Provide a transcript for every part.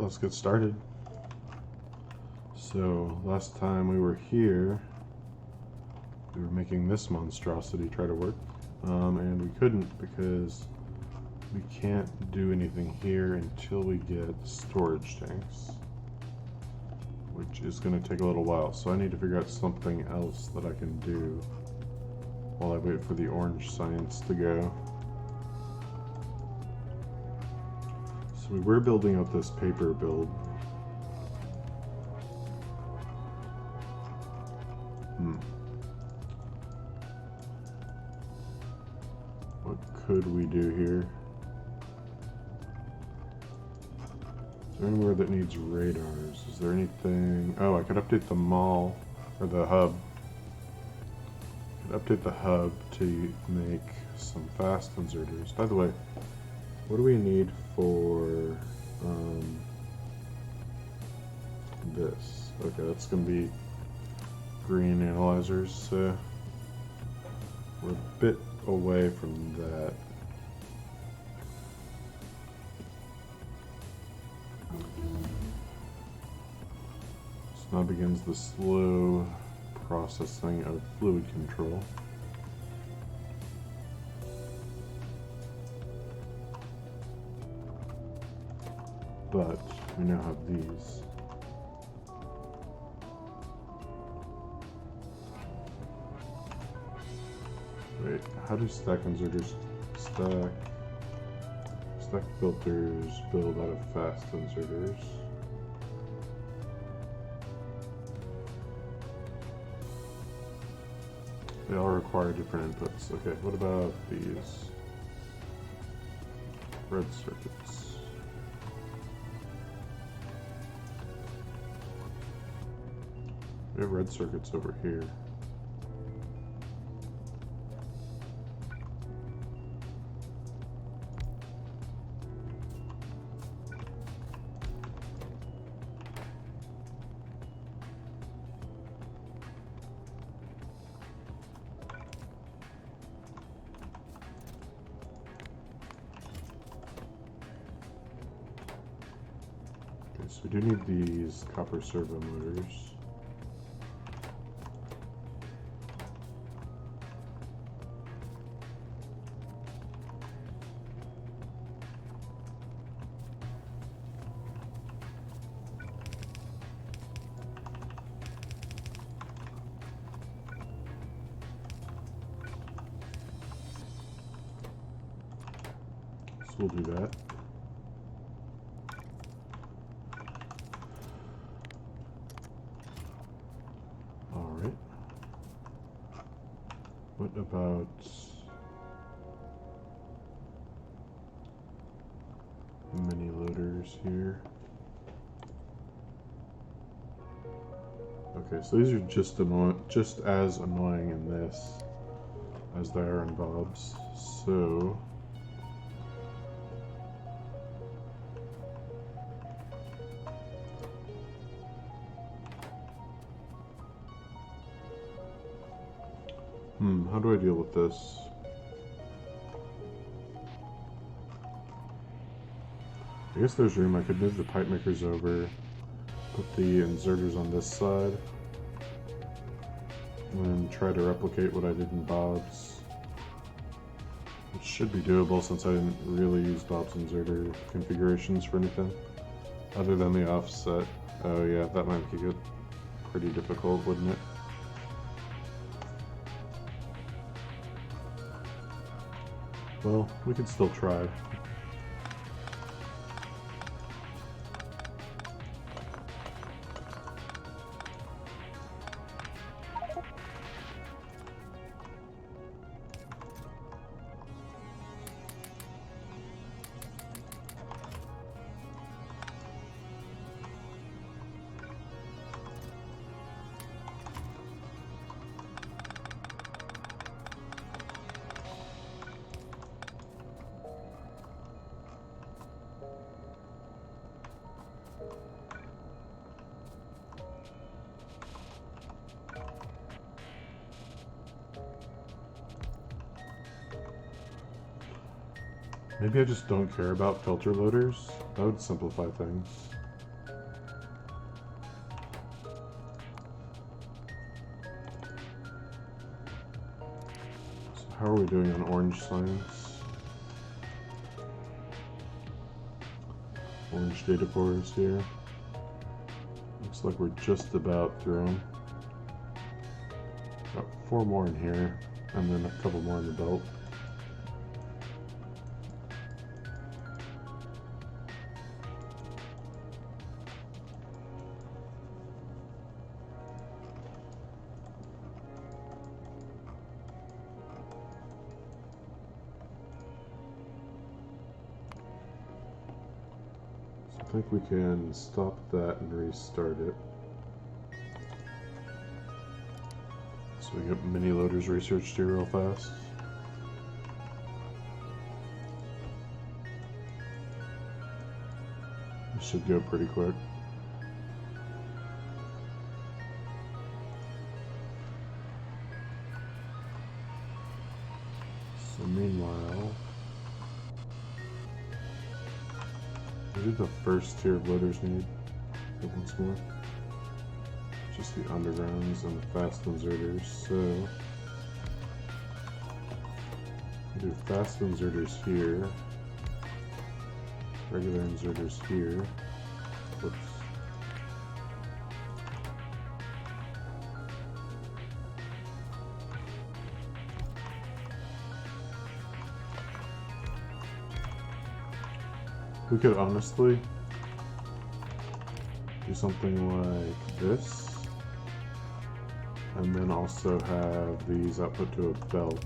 let's get started. So last time we were here, we were making this monstrosity try to work, and we couldn't because we can't do anything here until we get storage tanks, which is going to take a little while. So I need to figure out something else that I can do while I wait for the orange science to go. So we were building out this paper build. What could we do here? Is there anywhere that needs radars? Is there anything? Oh, I could update the mall, or the hub. I could update the hub to make some fast inserters. By the way, what do we need for this? Okay, that's going to be green analyzers, so we're a bit away from that. So now begins the slow processing of fluid control. But we now have these. Wait, how do stack inserters stack? Stack filters build out of fast inserters. They all require different inputs. Okay, what about these? Red circuits. We have red circuits over here. Okay, so we do need these copper servo motors. We'll do that. All right. What about mini loaders here? Okay, so these are just as annoying in this as they are in Bob's. So how do I deal with this? I guess there's room. I could move the pipe makers over, put the inserters on this side, and try to replicate what I did in Bob's. It should be doable since I didn't really use Bob's inserter configurations for anything other than the offset. Oh yeah, that might make it pretty difficult, wouldn't it? Well, we could still try. Maybe I just don't care about filter loaders. That would simplify things. How are we doing on orange science? Orange data cores here. Looks like we're just about through them. Got 4 more in here, and then a couple more in the belt. I think we can stop that and restart it. So we get mini loaders researched here real fast. This should go pretty quick. So meanwhile, what do the first tier of loaders need? Once more. Just the undergrounds and the fast inserters. So we do fast inserters here, regular inserters here. Whoops. We could honestly do something like this, and then also have these output to a belt.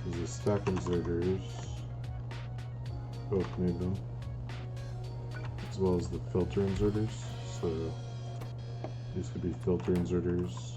Because the stack inserters both need them, as well as the filter inserters. So these could be filter inserters.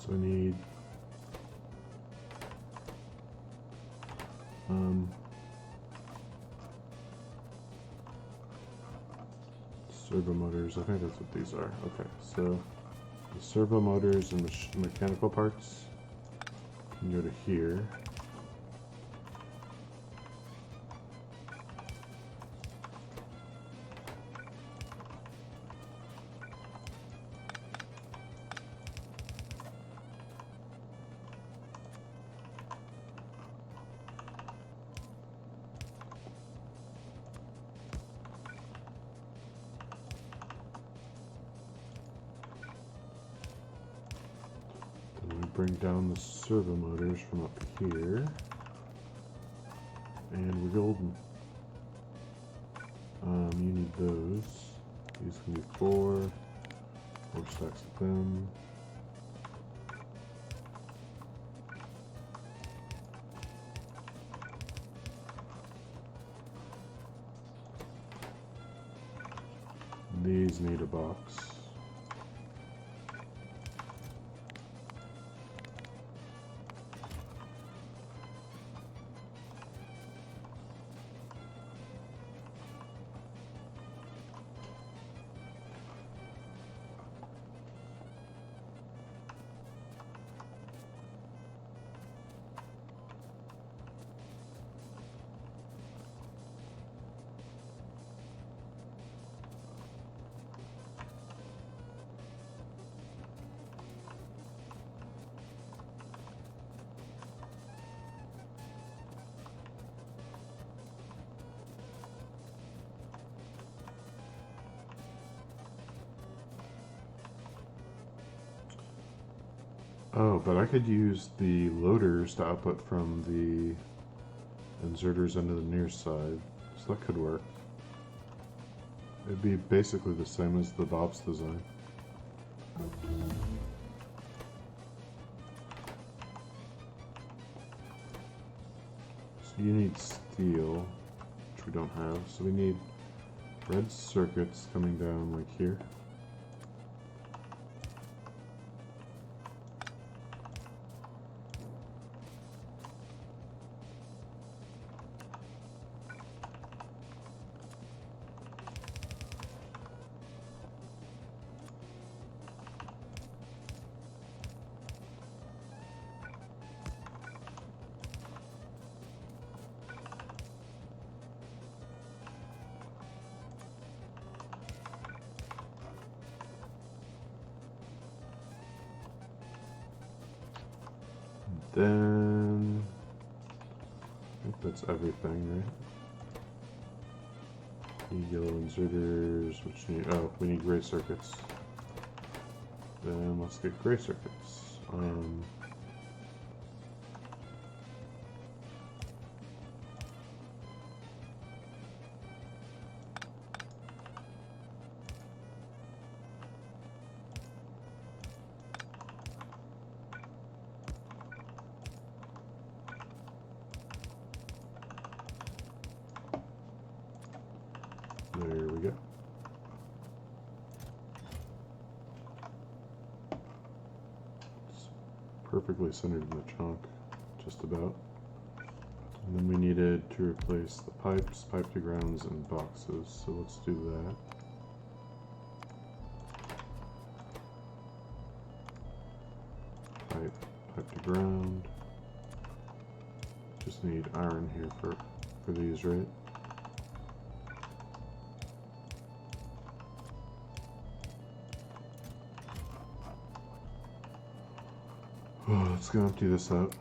So we need servo motors. I think that's what these are. Okay, so the servo motors and mechanical parts can go to here. Bring down the servo motors from up here, and we're golden. You need those. These can be 4 stacks of them. These need a box. Oh, but I could use the loaders to output from the inserters into the near side, so that could work. It'd be basically the same as the Bob's design. So you need steel. which we don't have. So we need red circuits coming down like here. Then I think that's everything, right? Need yellow inserters, which need, oh, we need gray circuits. Then let's get gray circuits. There we go. It's perfectly centered in the chunk, just about. And then we needed to replace the pipes, pipe to grounds, and boxes. So let's do that. Pipe to ground. Just need iron here for these, right? Oh, let's go empty this out.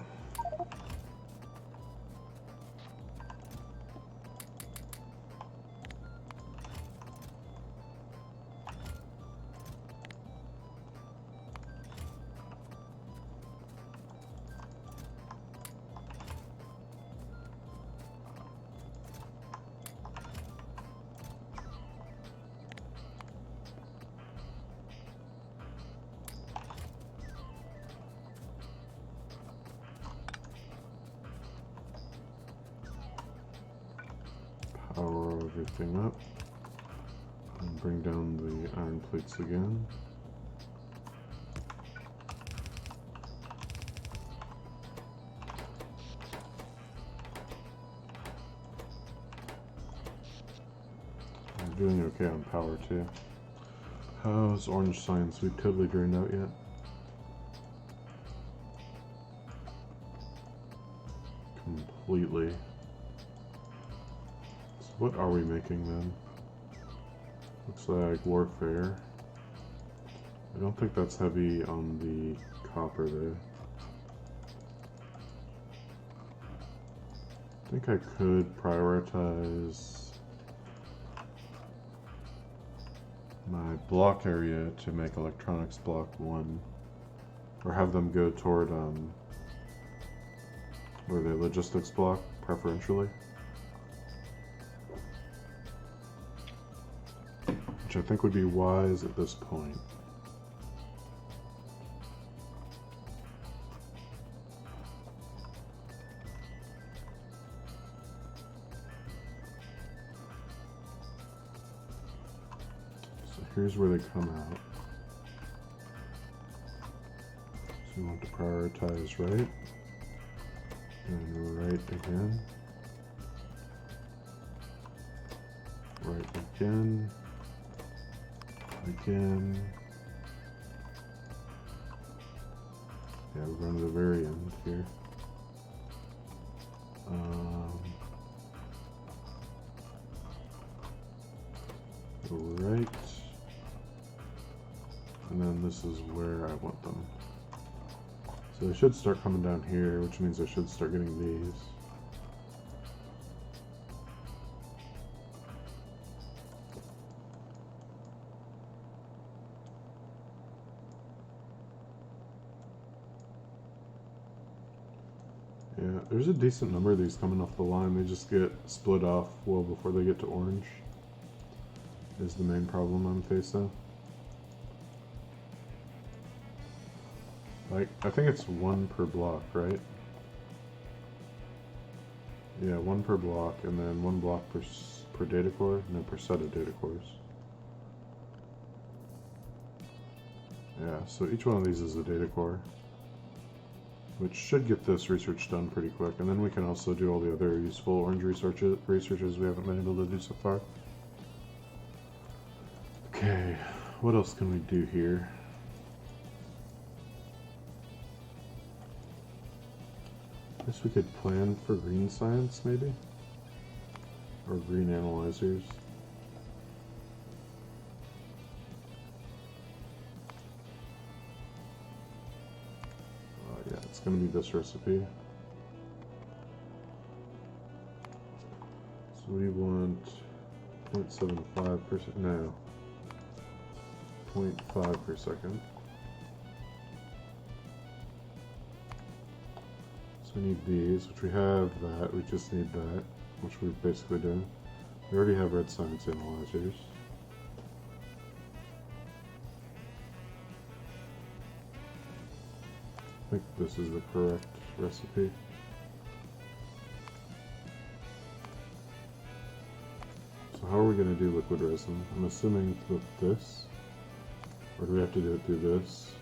Power everything up and bring down the iron plates again. I'm doing okay on power too. How's orange science? We totally drained out yet? Completely. What are we making then? Looks like warfare. I don't think that's heavy on the copper there. I think I could prioritize my block area to make electronics block 1. Or have them go toward, where the logistics block, preferentially. Which I think would be wise at this point. So here's where they come out. So we want to prioritize right, and right again, right again, again. Yeah, we're going to the very end here. Right, and then this is where I want them. So they should start coming down here, which means I should start getting these. Yeah, there's a decent number of these coming off the line. They just get split off well before they get to orange. Is the main problem I'm facing. Like, I think it's 1 per block, right? Yeah, one per block, and then one block per data core, no, per set of data cores. Yeah, so each one of these is a data core, which should get this research done pretty quick, and then we can also do all the other useful orange researches we haven't been able to do so far. Okay, what else can we do here? I guess we could plan for green science, maybe? Or green analyzers. Yeah, it's going to be this recipe. So we want 0.75%, no, 0.5 per second. So we need these, which we have that, we just need that, which we're basically doing. We already have red science analyzers. I think this is the correct recipe. So how are we going to do liquid resin? I'm assuming with this, or do we have to do it through this?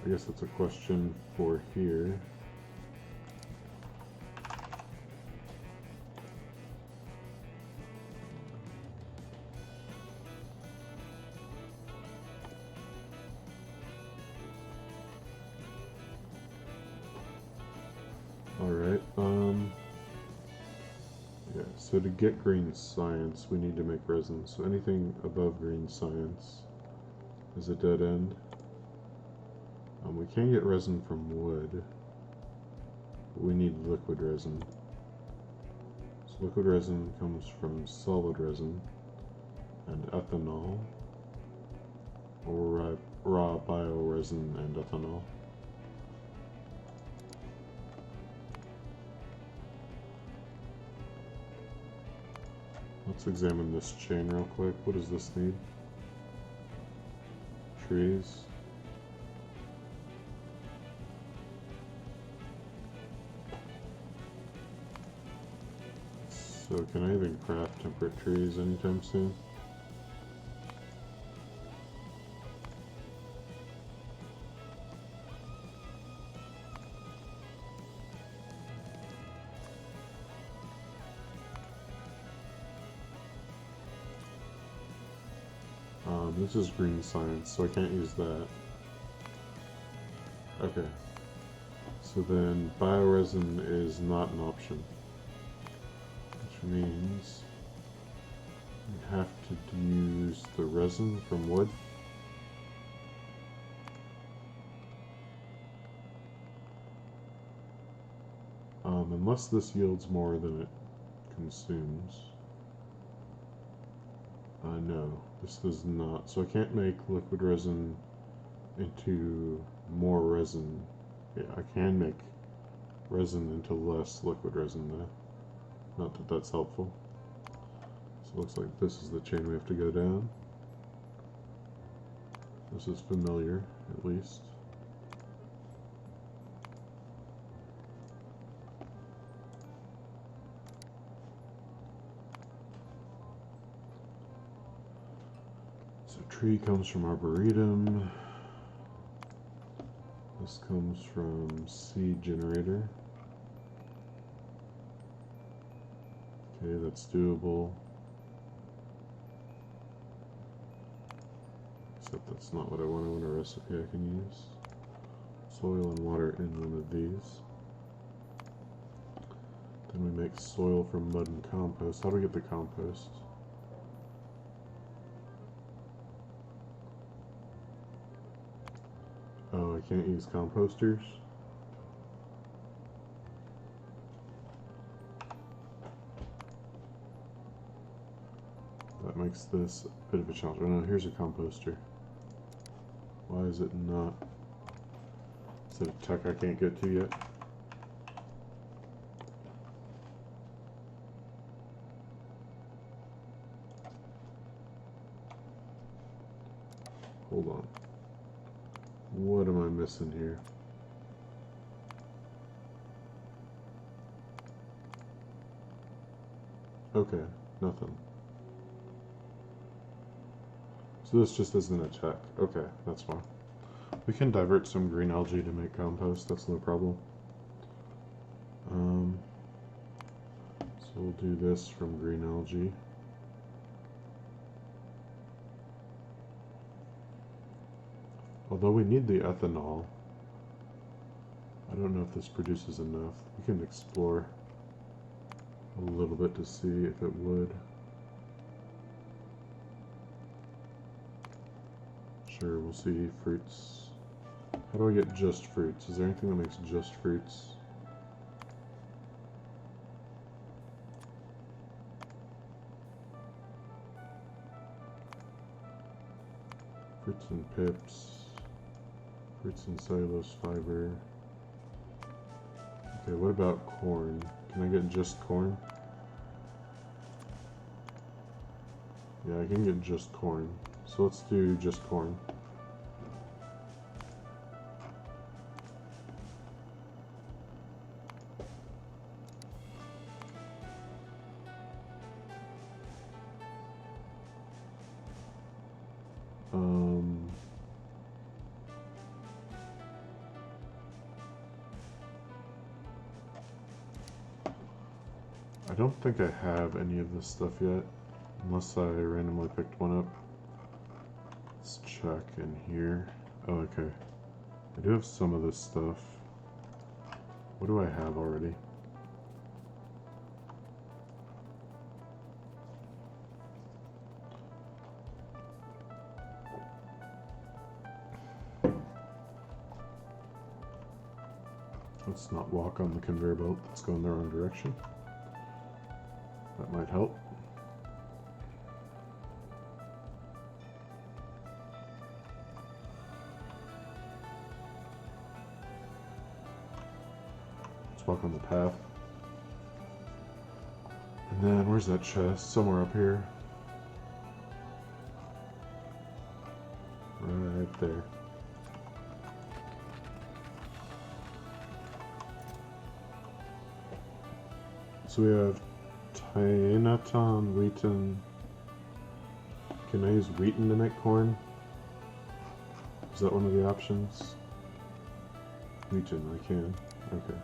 I guess that's a question for here. Alright, yeah, so to get green science, we need to make resin. So anything above green science is a dead end. We can get resin from wood, but we need liquid resin. So liquid resin comes from solid resin and ethanol, or raw bio-resin and ethanol. Let's examine this chain real quick. What does this need? Trees. So can I even craft temperate trees anytime soon? This is green science, so I can't use that. Okay. So then bio-resin is not an option, which means we have to use the resin from wood. Unless this yields more than it consumes. No, this does not. So I can't make liquid resin into more resin. Yeah, I can make resin into less liquid resin though. Not that that's helpful. So it looks like this is the chain we have to go down. This is familiar, at least. So tree comes from arboretum. This comes from seed generator. Okay, that's doable. Except that's not what I want. I want a recipe I can use. Soil and water in one of these. Then we make soil from mud and compost. How do we get the compost? Oh, I can't use composters? That makes this a bit of a challenge. Oh no, here's a composter. Why is it not? Is it a tech I can't get to yet? Hold on. What am I missing here? Okay, nothing. So this just isn't a check. Okay, that's fine. We can divert some green algae to make compost, that's no problem. So we'll do this from green algae. Although we need the ethanol, I don't know if this produces enough. We can explore a little bit to see if it would. Sure, we'll see. Fruits. How do I get just fruits? Is there anything that makes just fruits? Fruits and pips. Fruits and cellulose fiber. Okay, what about corn? Can I get just corn? Yeah, I can get just corn. So let's do just corn. I don't think I have any of this stuff yet, unless I randomly picked one up. Let's check in here. Oh, okay. I do have some of this stuff. What do I have already? Let's not walk on the conveyor belt that's going the wrong direction. That might help. Let's walk on the path. And then, where's that chest? Somewhere up here. Right there. So we have Tainaton, wheaten. Can I use wheaten to make corn? Is that one of the options? Wheaten, I can. Okay.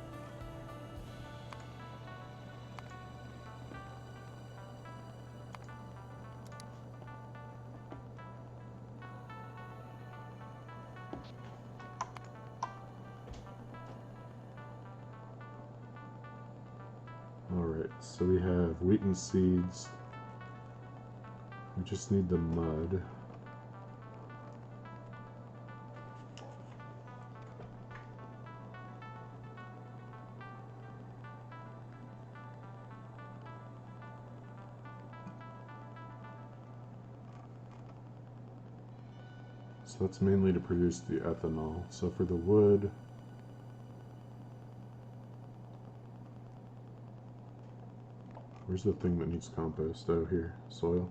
Alright, so we have wheaten seeds. We just need the mud. So that's mainly to produce the ethanol. So for the wood, where's the thing that needs compost? Oh, here, soil.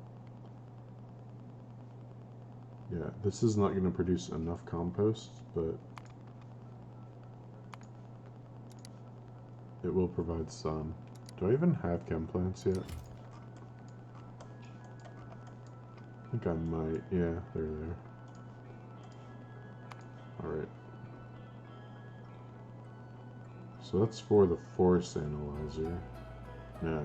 Yeah, this is not going to produce enough compost, but it will provide some. Do I even have chem plants yet? I think I might. Yeah, they're there. Alright. So that's for the force analyzer. Yeah.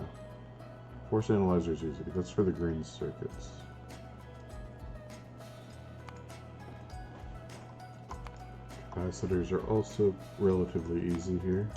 Force analyzer is easy. That's for the green circuits. Capacitors are also relatively easy here.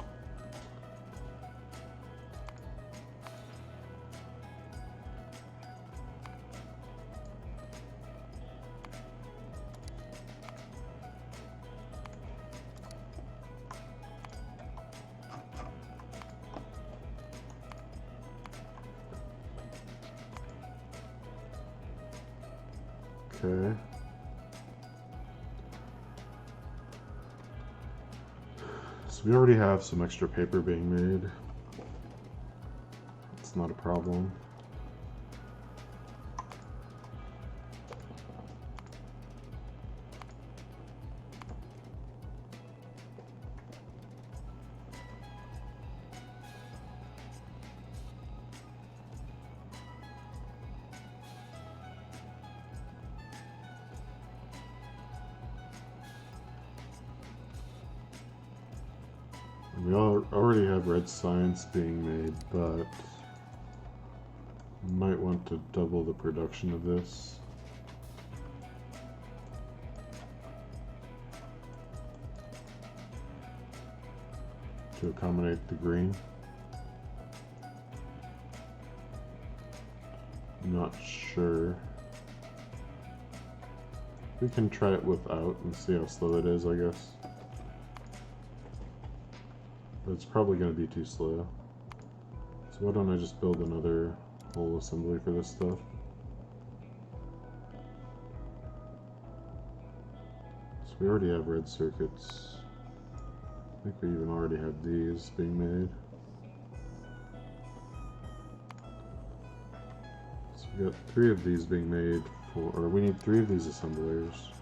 Okay. So we already have some extra paper being made. It's not a problem. We already have red science being made, but we might want to double the production of this. To accommodate the green. I'm not sure. We can try it without and see how slow it is, I guess. But it's probably going to be too slow. So why don't I just build another whole assembly for this stuff? So we already have red circuits. I think we even already have these being made. So we got 3 of these being made for, or we need 3 of these assemblers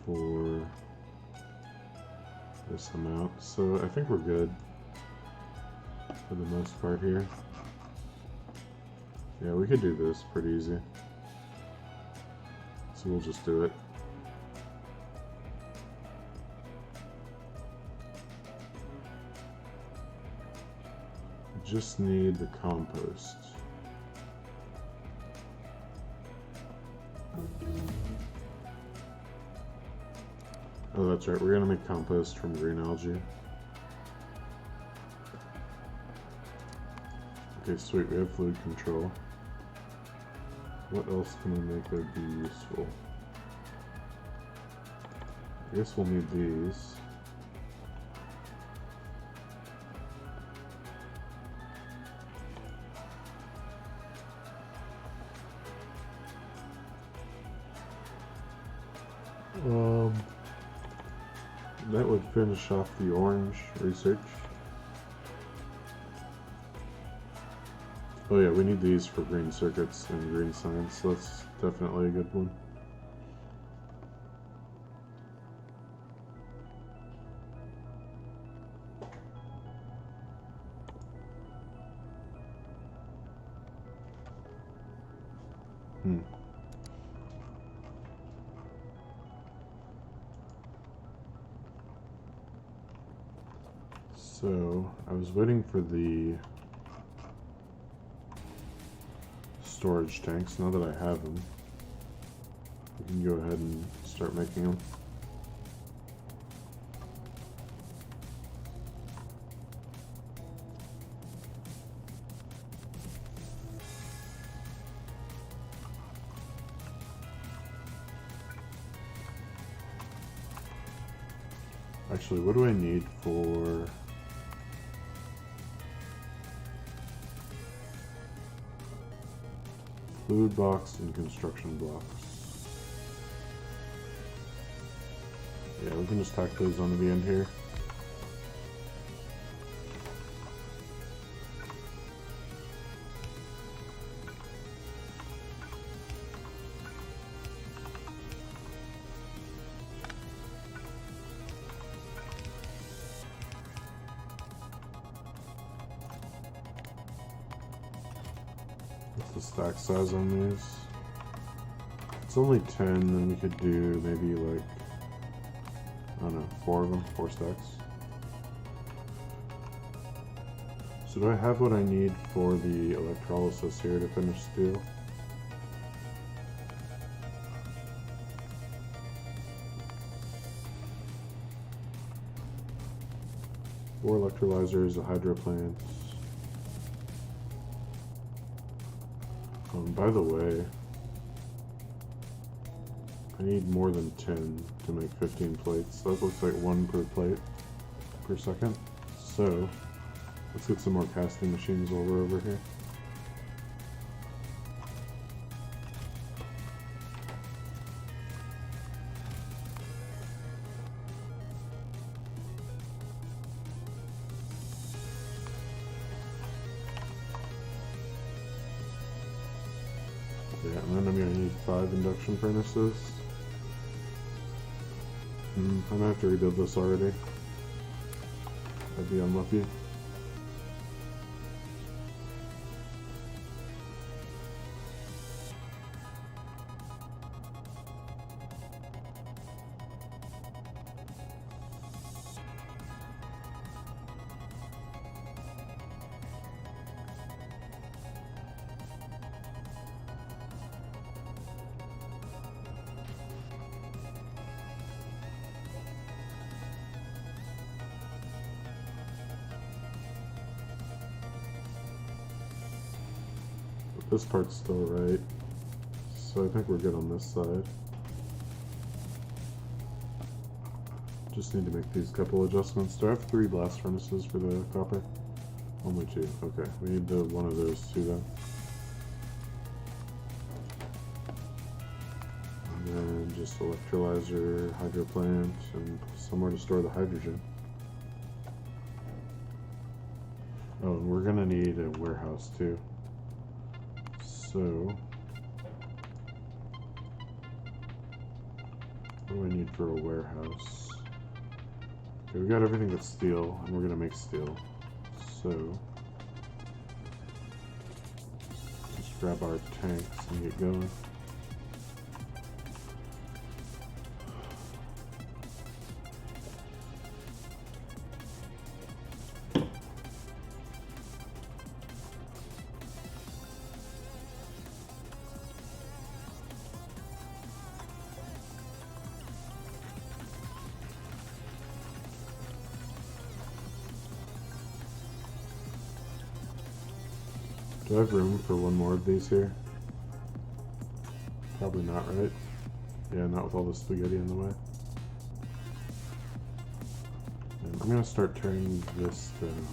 for this amount. So I think we're good for the most part here. Yeah, we could do this pretty easy. So we'll just do it. Just need the compost. Oh, that's right, we're gonna make compost from green algae. Okay, sweet, we have fluid control. What else can we make that would be useful? I guess we'll need these. That would finish off the orange research. Oh yeah, we need these for green circuits and green science, so that's definitely a good one. So, I was waiting for the storage tanks. Now that I have them, we can go ahead and start making them. Actually, what do I need for... Food box and construction blocks. Yeah, we can just tack those onto the end here. The stack size on these. It's only 10, then we could do maybe like, I don't know, 4 of them, 4 stacks. So do I have what I need for the electrolysis here to finish steel? Four electrolyzers, a hydro plant. By the way, I need more than 10 to make 15 plates. That looks like 1 per plate per second. So, let's get some more casting machines while we're over here. Yeah, and then I'm going to need 5 induction furnaces. I'm going to have to rebuild this already. I'd be unlucky. this part's still right. So I think we're good on this side. Just need to make these couple adjustments. Do I have 3 blast furnaces for the copper? Only 2. Okay, we need one of those too then. And then just electrolyzer, hydro plant, and somewhere to store the hydrogen. Oh, and we're gonna need a warehouse too. So, what do I need for a warehouse? Okay, we got everything but steel, and we're gonna make steel. So, just grab our tanks and get going. Do I have room for one more of these here? Probably not, right? Yeah, not with all the spaghetti in the way. And I'm gonna start turning this down.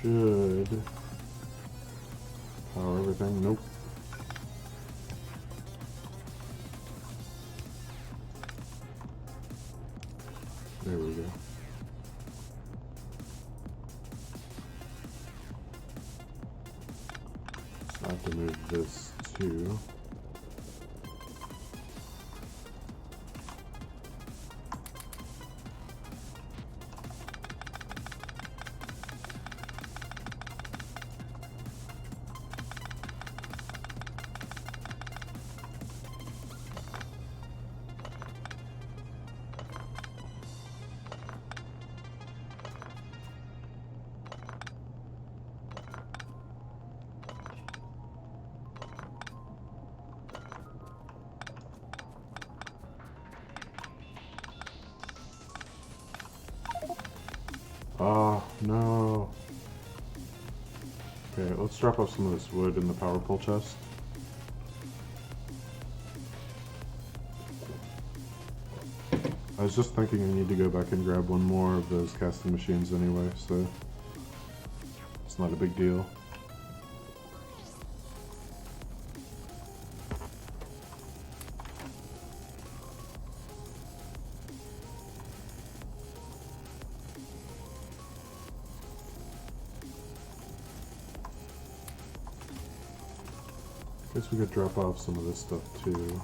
Should power everything. Nope. There we go. So I have to move this too. Oh, no. Okay, let's drop off some of this wood in the power pole chest. I was just thinking I need to go back and grab one more of those casting machines anyway, so it's not a big deal. Guess we could drop off some of this stuff too.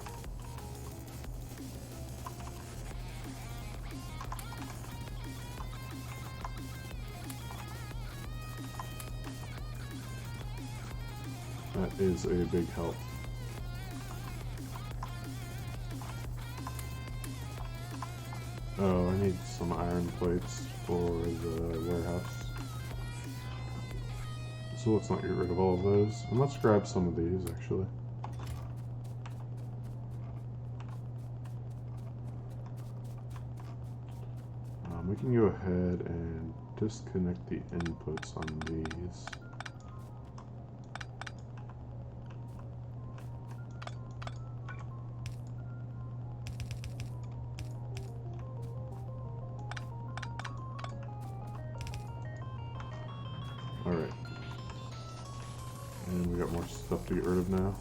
That is a big help. Oh, I need some iron plates for the warehouse. So let's not get rid of all of those. And let's grab some of these, actually. We can go ahead and disconnect the inputs on these. Alright. And we got more stuff to get rid of now.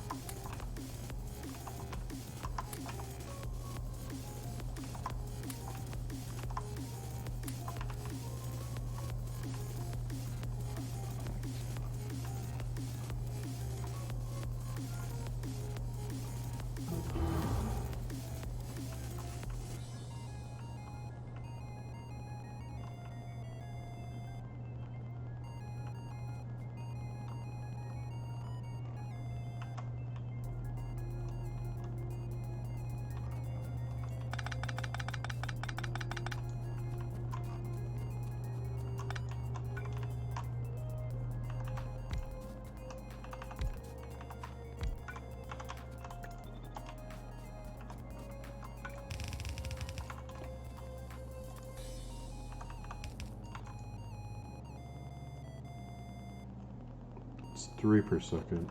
It's 3 per second.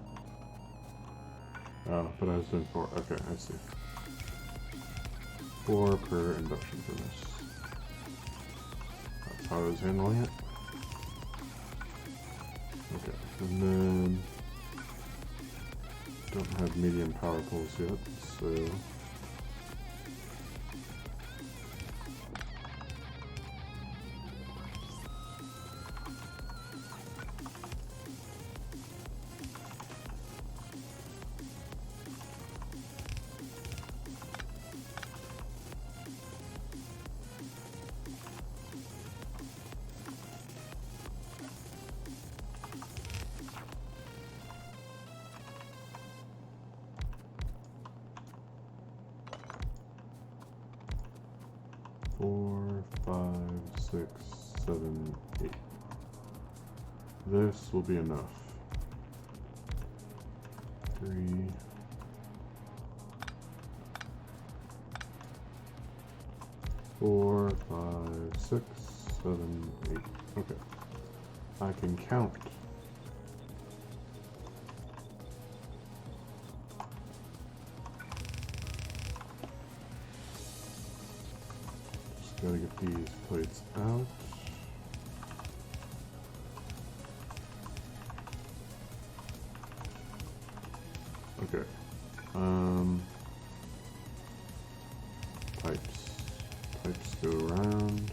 Oh, but I was doing 4. Okay, I see. 4 per induction furnace. That's how I was handling it. Okay, and then don't have medium power poles yet, so 4, 5, 6, 7, 8. This will be enough. 3, 4, 5, 6, 7, 8. Okay. I can count. Just gotta get these plates out. Okay. Pipes. Pipes go around.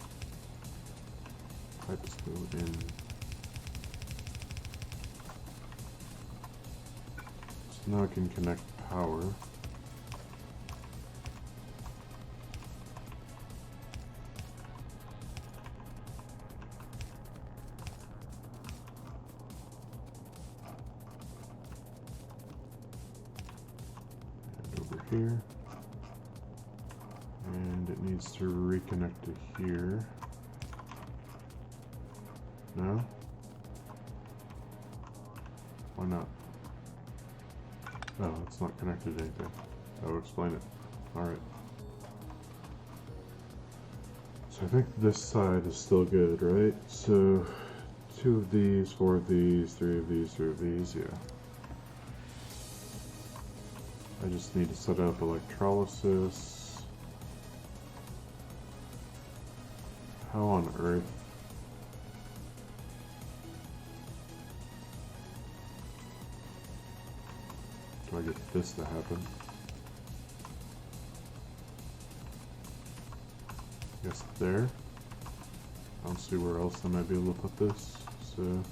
Pipes go in. So now I can connect power. And over here. And it needs to reconnect to here. No? Why not? Oh, it's not connected to anything. That will explain it. Alright. So I think this side is still good, right? So 2 of these, 4 of these, 3 of these, 3 of these, yeah. I just need to set up electrolysis. How on earth? Do I get this to happen? Guess there. I don't see where else I might be able to put this, so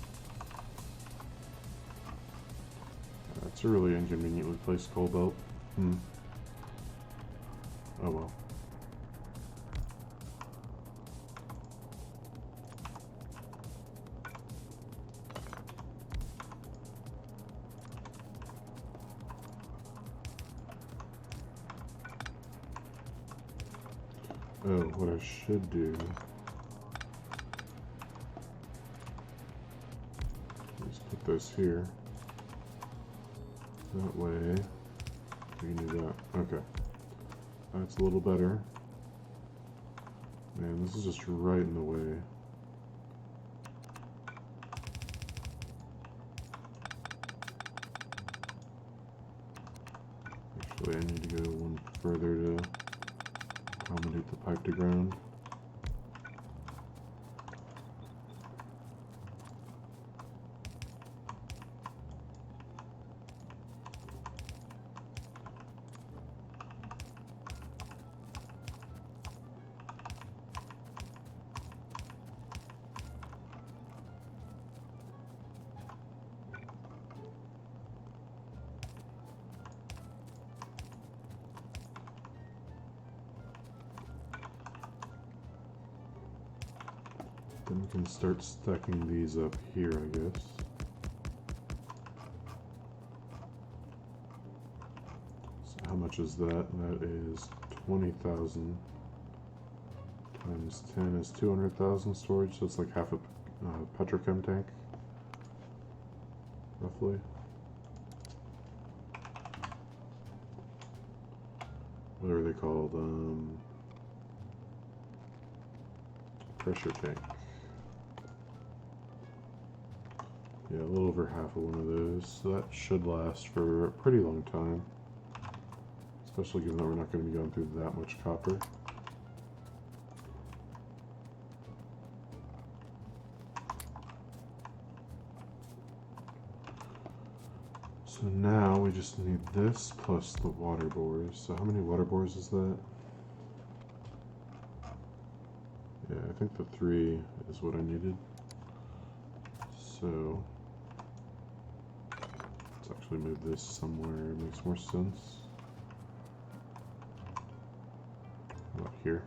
that's a really inconveniently placed coal belt. Oh well. Oh, what I should do is put this here. That way, we can do that. Okay. That's a little better. Man, this is just right in the way. Actually, I need to go one further to accommodate the pipe to ground. Then we can start stacking these up here, I guess. So how much is that? That is 20,000 times 10 is 200,000 storage, so it's like half a petrochem tank, roughly. What are they called? Pressure tank. Yeah, a little over half of one of those. So that should last for a pretty long time. Especially given that we're not going to be going through that much copper. So now we just need this plus the water bores. So how many water bores is that? Yeah, I think the 3 is what I needed. So let's actually move this somewhere. It makes more sense. About here.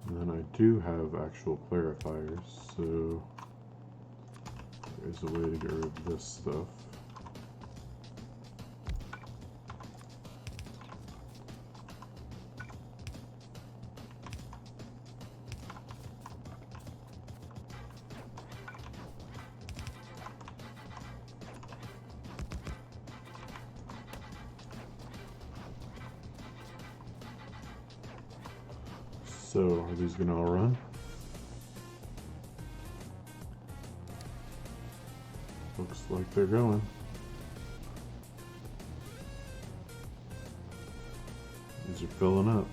And then I do have actual clarifiers, so there's a way to get rid of this stuff. So, are these going to all run? Looks like they're going. These are filling up.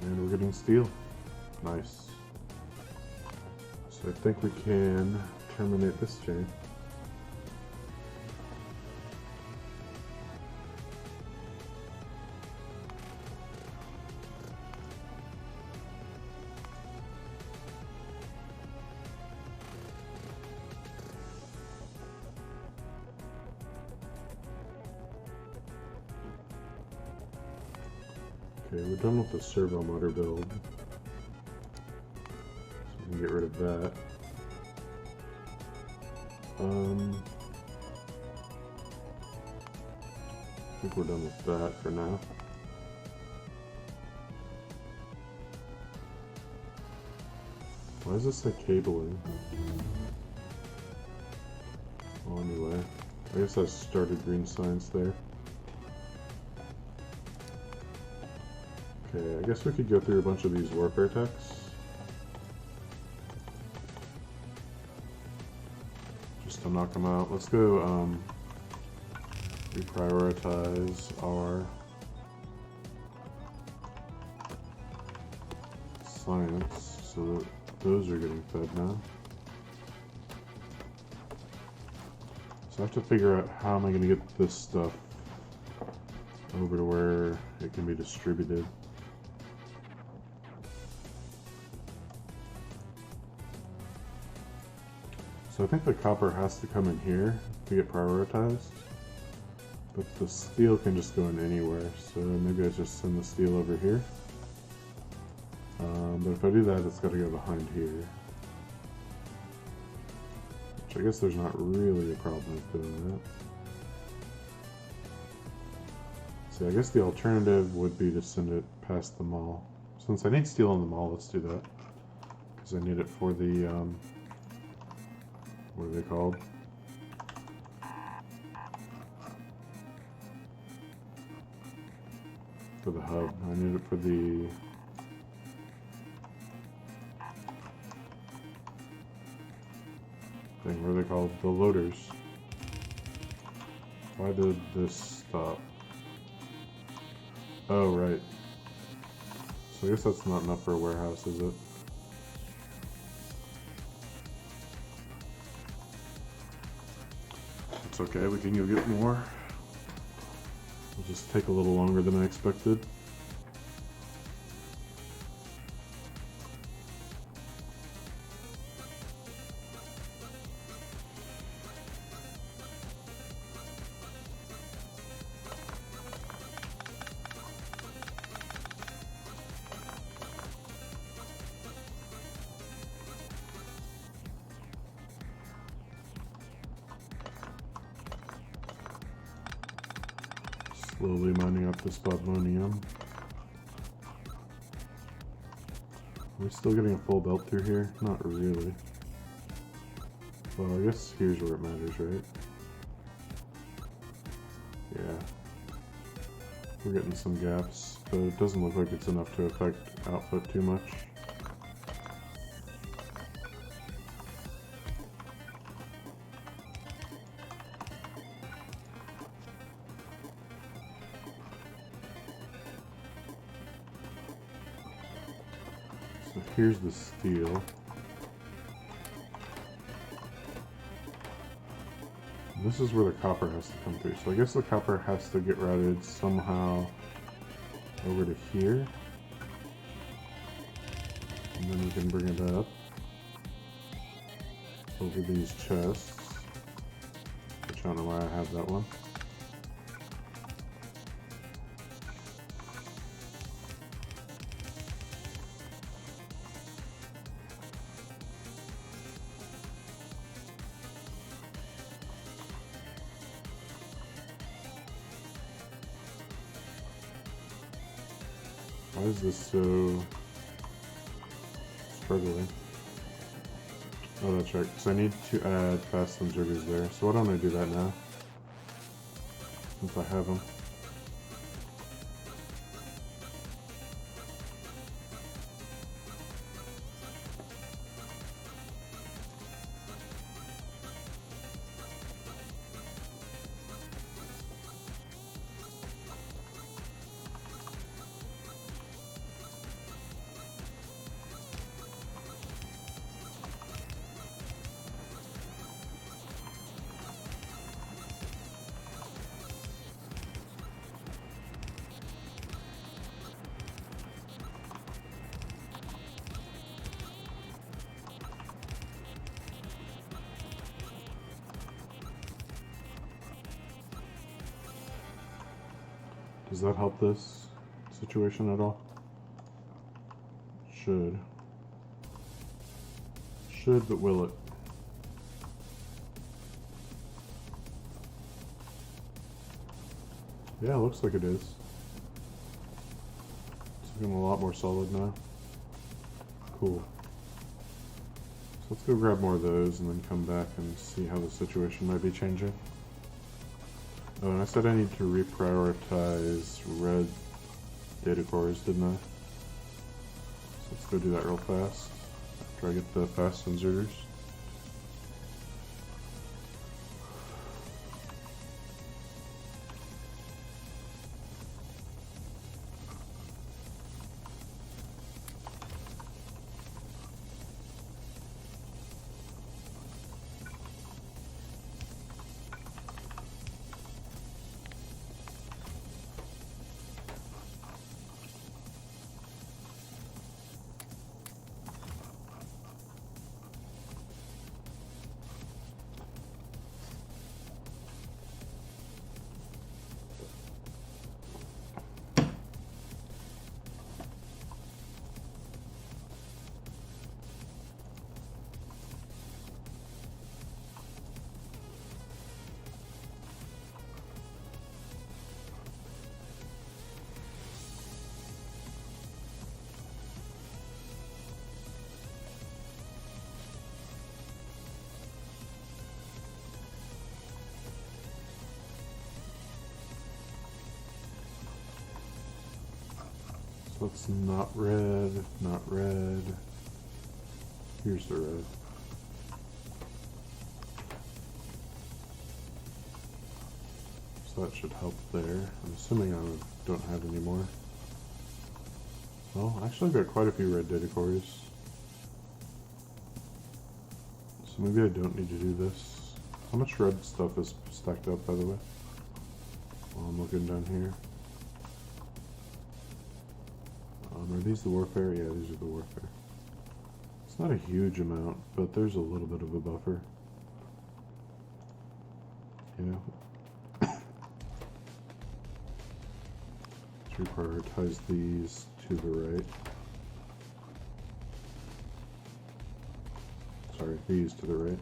And we're getting steel. Nice. So I think we can terminate this chain. Okay, we're done with the servo motor build. So we can get rid of that. I think we're done with that for now. Why does this say cabling? Well, anyway, I guess I started green science there. Okay, I guess we could go through a bunch of these warfare techs. Just to knock them out. Let's go reprioritize our science so that those are getting fed now. So I have to figure out how am I going to get this stuff over to where it can be distributed. So I think the copper has to come in here to get prioritized, but the steel can just go in anywhere. So maybe I just send the steel over here. But if I do that, it's got to go behind here. Which I guess there's not really a problem with doing that. See, I guess the alternative would be to send it past the mall. Since I need steel on the mall, let's do that. Because I need it for the, what are they called? For the hub. I need it for the... thing, what are they called? The loaders. Why did this stop? Oh, right. So I guess that's not enough for a warehouse, is it? It's okay, we can go get more. It'll just take a little longer than I expected. Slowly mining up this bodmonium. Are we still getting a full belt through here? Not really. Well, I guess here's where it matters, right? Yeah. We're getting some gaps, but it doesn't look like it's enough to affect output too much. So here's the steel. And this is where the copper has to come through. So I guess the copper has to get routed somehow over to here. And then we can bring it up over these chests. Which I don't know why I have that one. Why is this so struggling? Oh, that's right, because I need to add fast inserters there. So why don't I do that now? Since I have them. Does that help this situation at all? Should. Should, but will it? Yeah, looks like it is. It's looking a lot more solid now. Cool. So let's go grab more of those and then come back and see how the situation might be changing. Oh, and I said I need to reprioritize red data cores, didn't I? So let's go do that real fast after I get the fast inserters. So it's not red, not red. Here's the red. So that should help there. I'm assuming I don't have any more. Well, actually I've got quite a few red data cores. So maybe I don't need to do this. How much red stuff is stacked up, by the way? While I'm looking down here. Are these the warfare? Yeah, these are the warfare. It's not a huge amount, but there's a little bit of a buffer. You know? Let's reprioritize these to the right. Sorry, these to the right.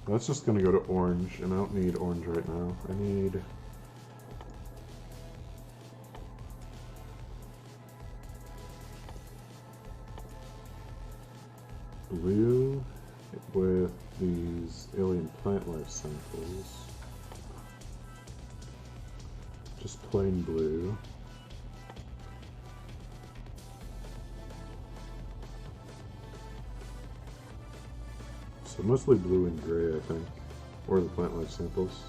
That's just going to go to orange, and I don't need orange right now. I need... blue with these alien plant life samples. Just plain blue. So mostly blue and gray, I think, or the plant life samples.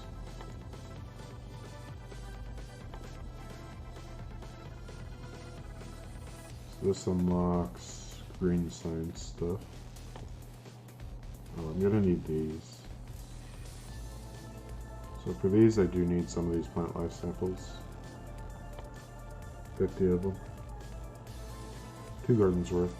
So this unlocks green science stuff. Oh, I'm gonna need these. So for these, I do need some of these plant life samples. 50 of them. 2 gardens worth.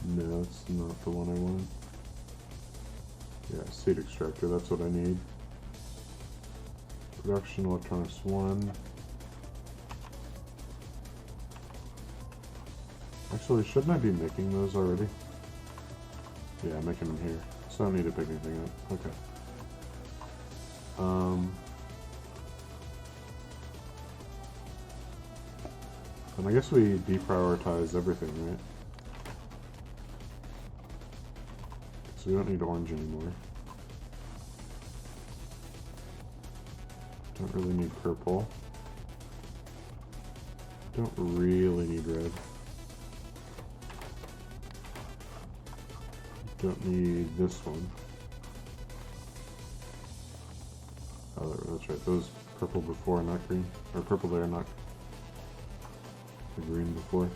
No, it's not the one I want. Yeah, seed extractor, that's what I need. Production electronics 1. Actually, shouldn't I be making those already? Yeah, I'm making them here. So I don't need to pick anything up. Okay. And I guess we deprioritize everything, right? So we don't need orange anymore. Don't really need purple. Don't really need red. Don't need this one. Oh, that's right. Those purple before, not green. Or purple there, not the green before.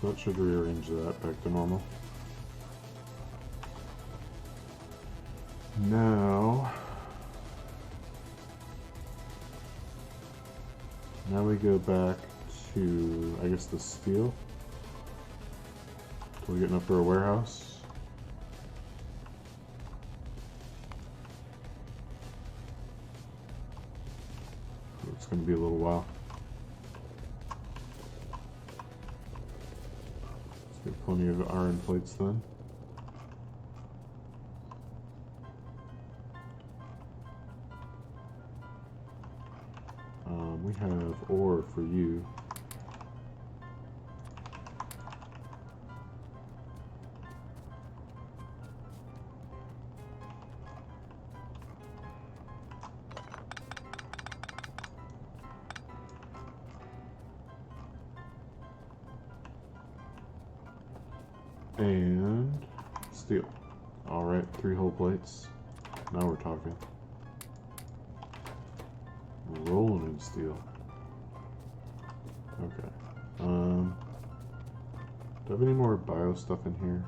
So that should rearrange that back to normal. Now we go back to, I guess, the steel. Till we get enough for a warehouse. It's going to be a little while. Let's get plenty of iron plates then. We have ore for you. And steel. Alright, 3 whole plates. Now we're talking. Rolling in steel. Okay. Do I have any more bio stuff in here?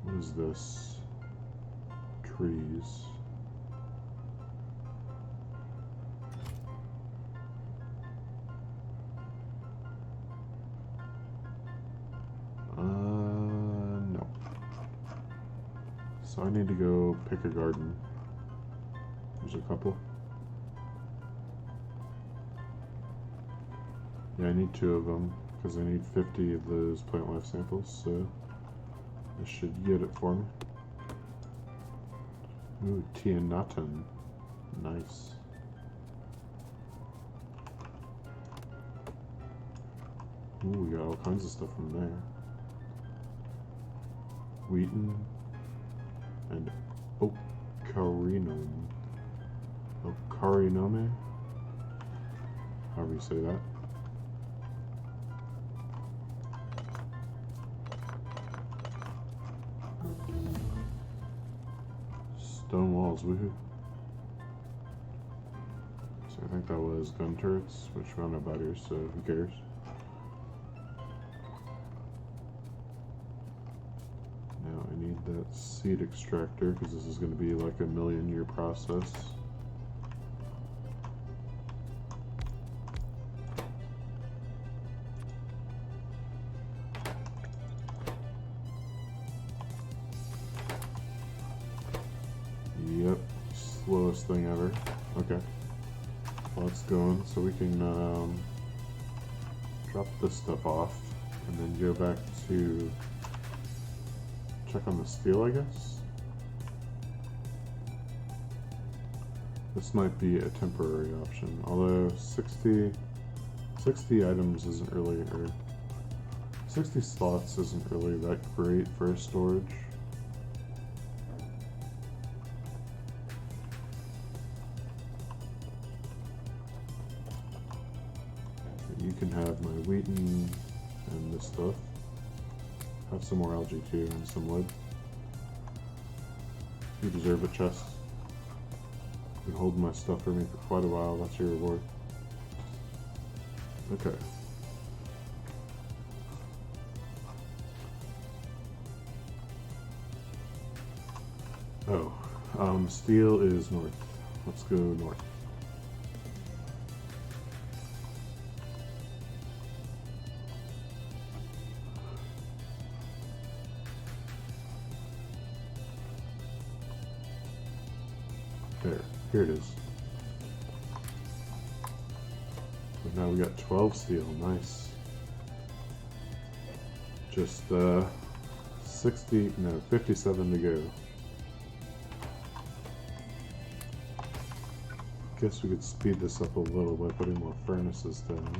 What is this? Trees. No. So I need to go pick a garden. There's a couple. Yeah, I need 2 of them because I need 50 of those plant life samples, so this should get it for me. Ooh, Tianatan. Nice. Ooh, we got all kinds of stuff from there. Wheaton and Ocarinome. Ocarinome? However you say that. Stone walls, woohoo. So I think that was gun turrets, which we don't know about here, so who cares? Now I need that seed extractor, because this is going to be like a 1,000,000-year process. Yep, slowest thing ever. Okay, well, it's going, so we can drop this stuff off, and then go back to check on the steel, I guess. This might be a temporary option, although 60 items isn't really, or 60 slots isn't really that great for storage. You can have my wheaten and this stuff. Have some more algae too and some wood. You deserve a chest. Been holding my stuff for me for quite a while. That's your reward. Okay. Oh, steel is north. Let's go north. There, here it is. And now we got 12 steel, nice. Just 57 to go. Guess we could speed this up a little by putting more furnaces down.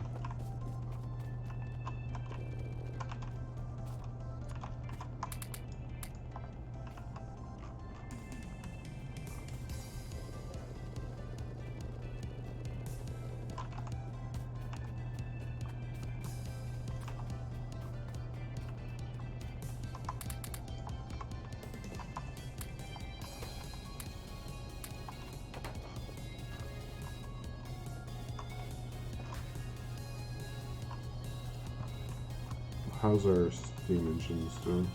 How's our steam engines doing?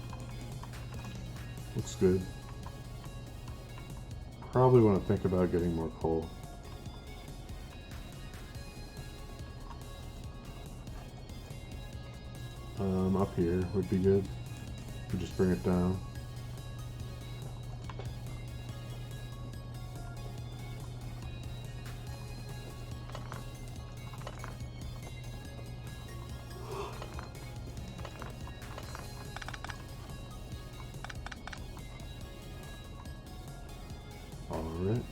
Looks good. Probably want to think about getting more coal. Up here would be good. We just bring it down. Alright.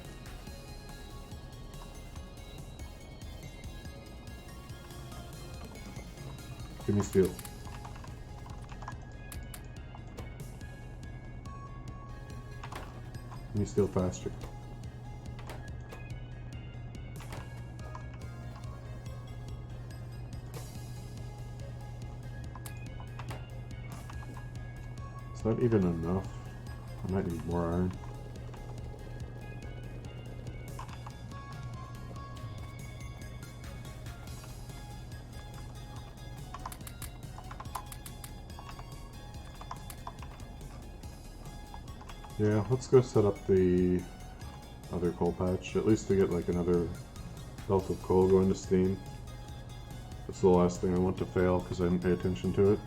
Give me steel. Give me steel faster. Is that even enough? I might need more iron. Yeah, let's go set up the other coal patch, at least to get like another belt of coal going to steam. That's the last thing I want to fail because I didn't pay attention to it.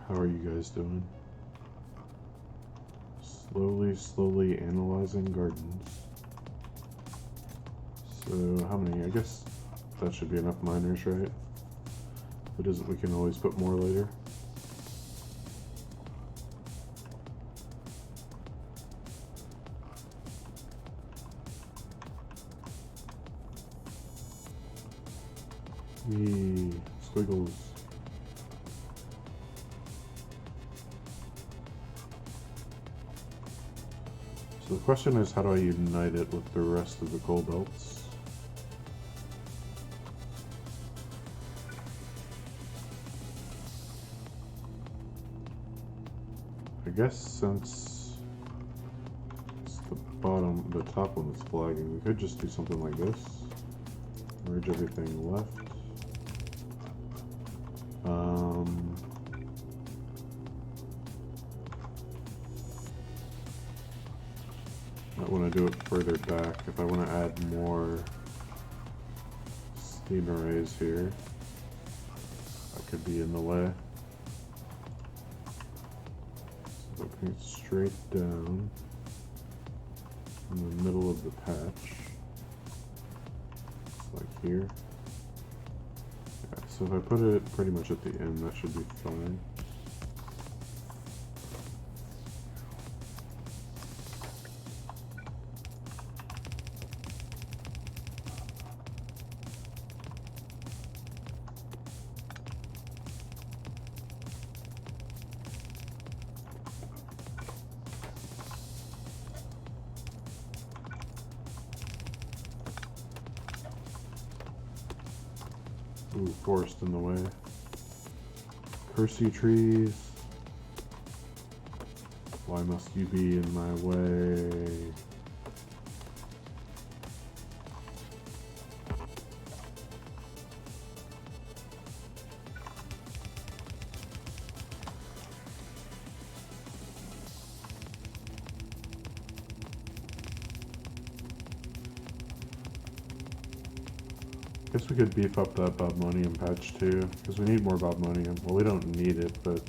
How are you guys doing? Slowly analyzing gardens. So how many? I guess that should be enough miners, right? If it isn't, we can always put more later. Yee, squiggles. So the question is, how do I unite it with the rest of the coal belts? I guess since it's the top one that's flagging, we could just do something like this. Merge everything left. I want to do it further back. If I want to add more steam arrays here, that could be in the way. So bring it straight down in the middle of the patch, just like here. Yeah, so if I put it pretty much at the end, that should be fine. Ooh, forest in the way. Curse you, trees. Why must you be in my way? Guess we could beef up that Bobmonium patch too, because we need more Bobmonium. Well, we don't need it, but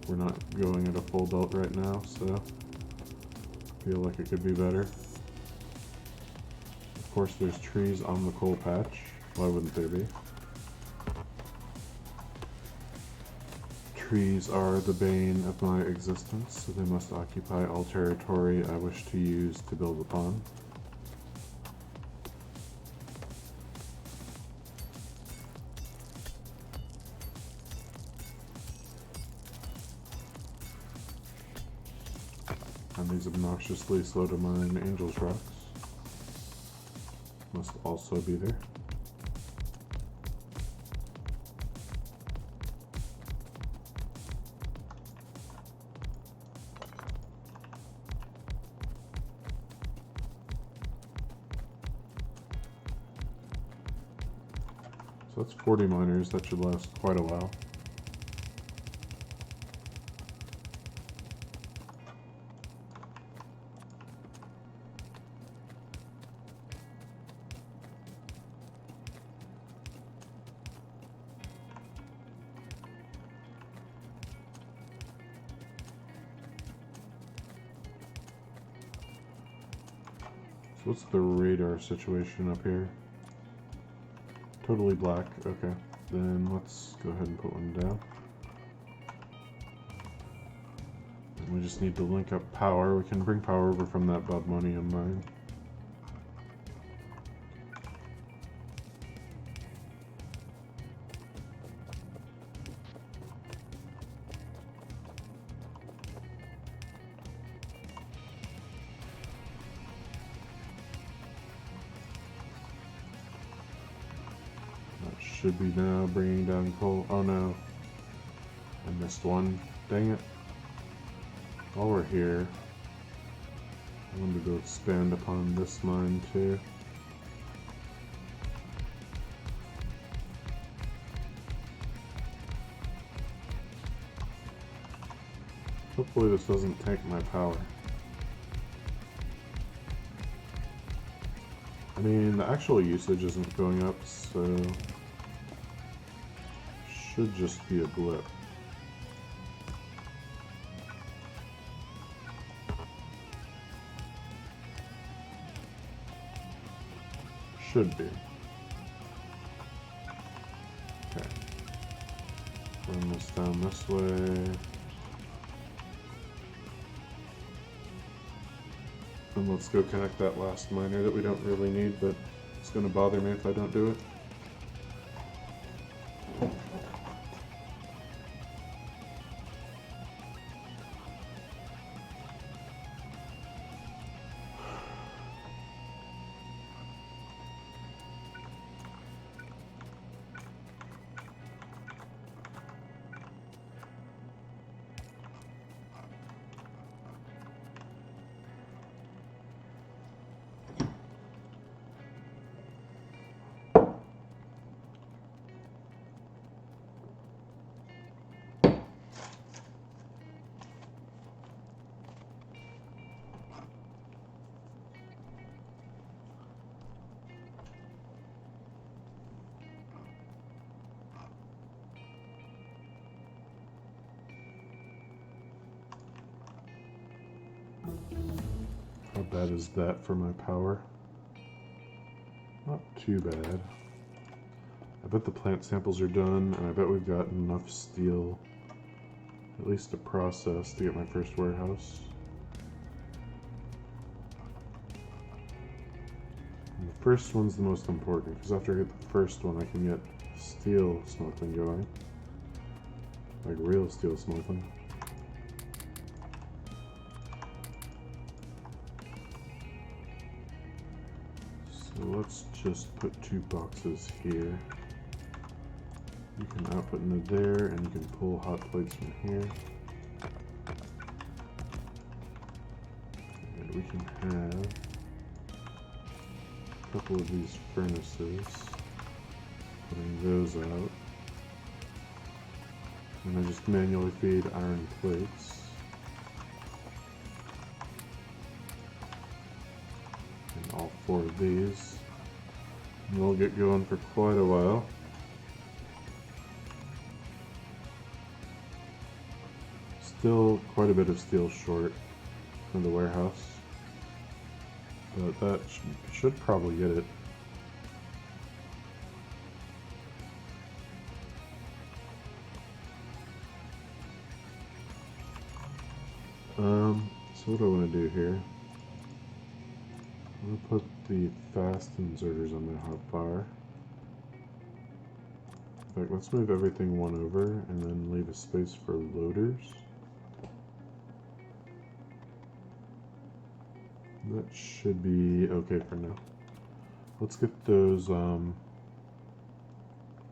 we're not going at a full belt right now, so I feel like it could be better. Of course, there's trees on the coal patch. Why wouldn't there be? Trees are the bane of my existence, so they must occupy all territory I wish to use to build upon. And these obnoxiously slow to mine Angel's Rocks must also be there. So that's 40 miners, that should last quite a while. So what's the radar situation up here? Totally black, okay. Then let's go ahead and put one down. And we just need to link up power. We can bring power over from that Bobmonium mine. Should be now bringing down coal. Oh no, I missed one. Dang it. While we're here, I wanted to go expand upon this mine too. Hopefully this doesn't tank my power. I mean, the actual usage isn't going up, so should just be a blip. Should be. Okay. Run this down this way. And let's go connect that last miner that we don't really need, but it's going to bother me if I don't do it. bad is that for my power? Not too bad. I bet the plant samples are done, and I bet we've got enough steel, at least to process, to get my first warehouse. And the first one's the most important, because after I get the first one, I can get steel smelting going. Like real steel smelting. So let's just put 2 boxes here. You can output into there, and you can pull hot plates from here. And we can have a couple of these furnaces, putting those out. And I just manually feed iron plates. And all 4 of these. And we'll get going for quite a while. Still quite a bit of steel short for the warehouse, but that should probably get it. So what do I want to do here? I'm going to put the fast inserters on my hot fire. In fact, let's move everything 1 over and then leave a space for loaders. That should be okay for now. Let's get those, what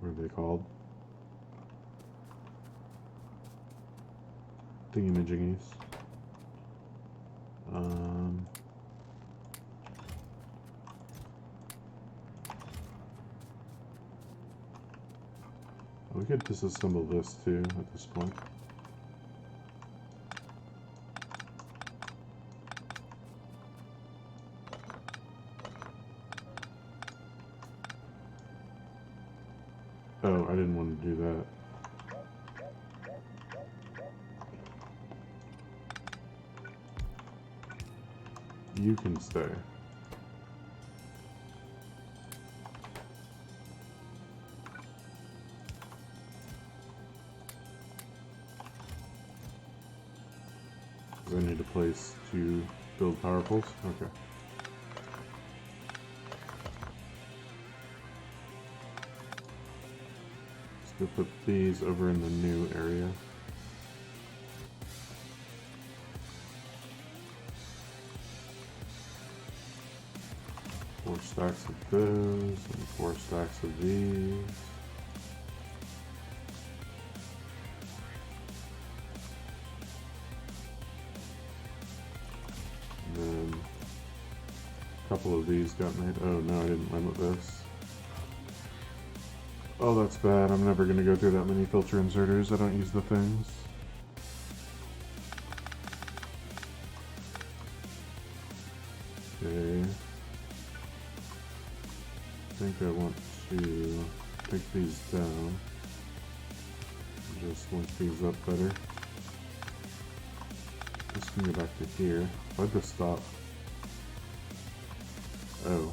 are they called? Thingamajiggies. We could disassemble this too at this point. Oh, I didn't want to do that. You can stay. I need a place to build power poles? Okay. Let's go put these over in the new area. Four stacks of those and 4 stacks of these. And then a couple of these got made. Oh no, I didn't limit this. Oh, that's bad. I'm never going to go through that many filter inserters. I don't use the things. Okay. I think I want to take these down. Just link these up better. This can go back to here. Why'd this stop? Oh.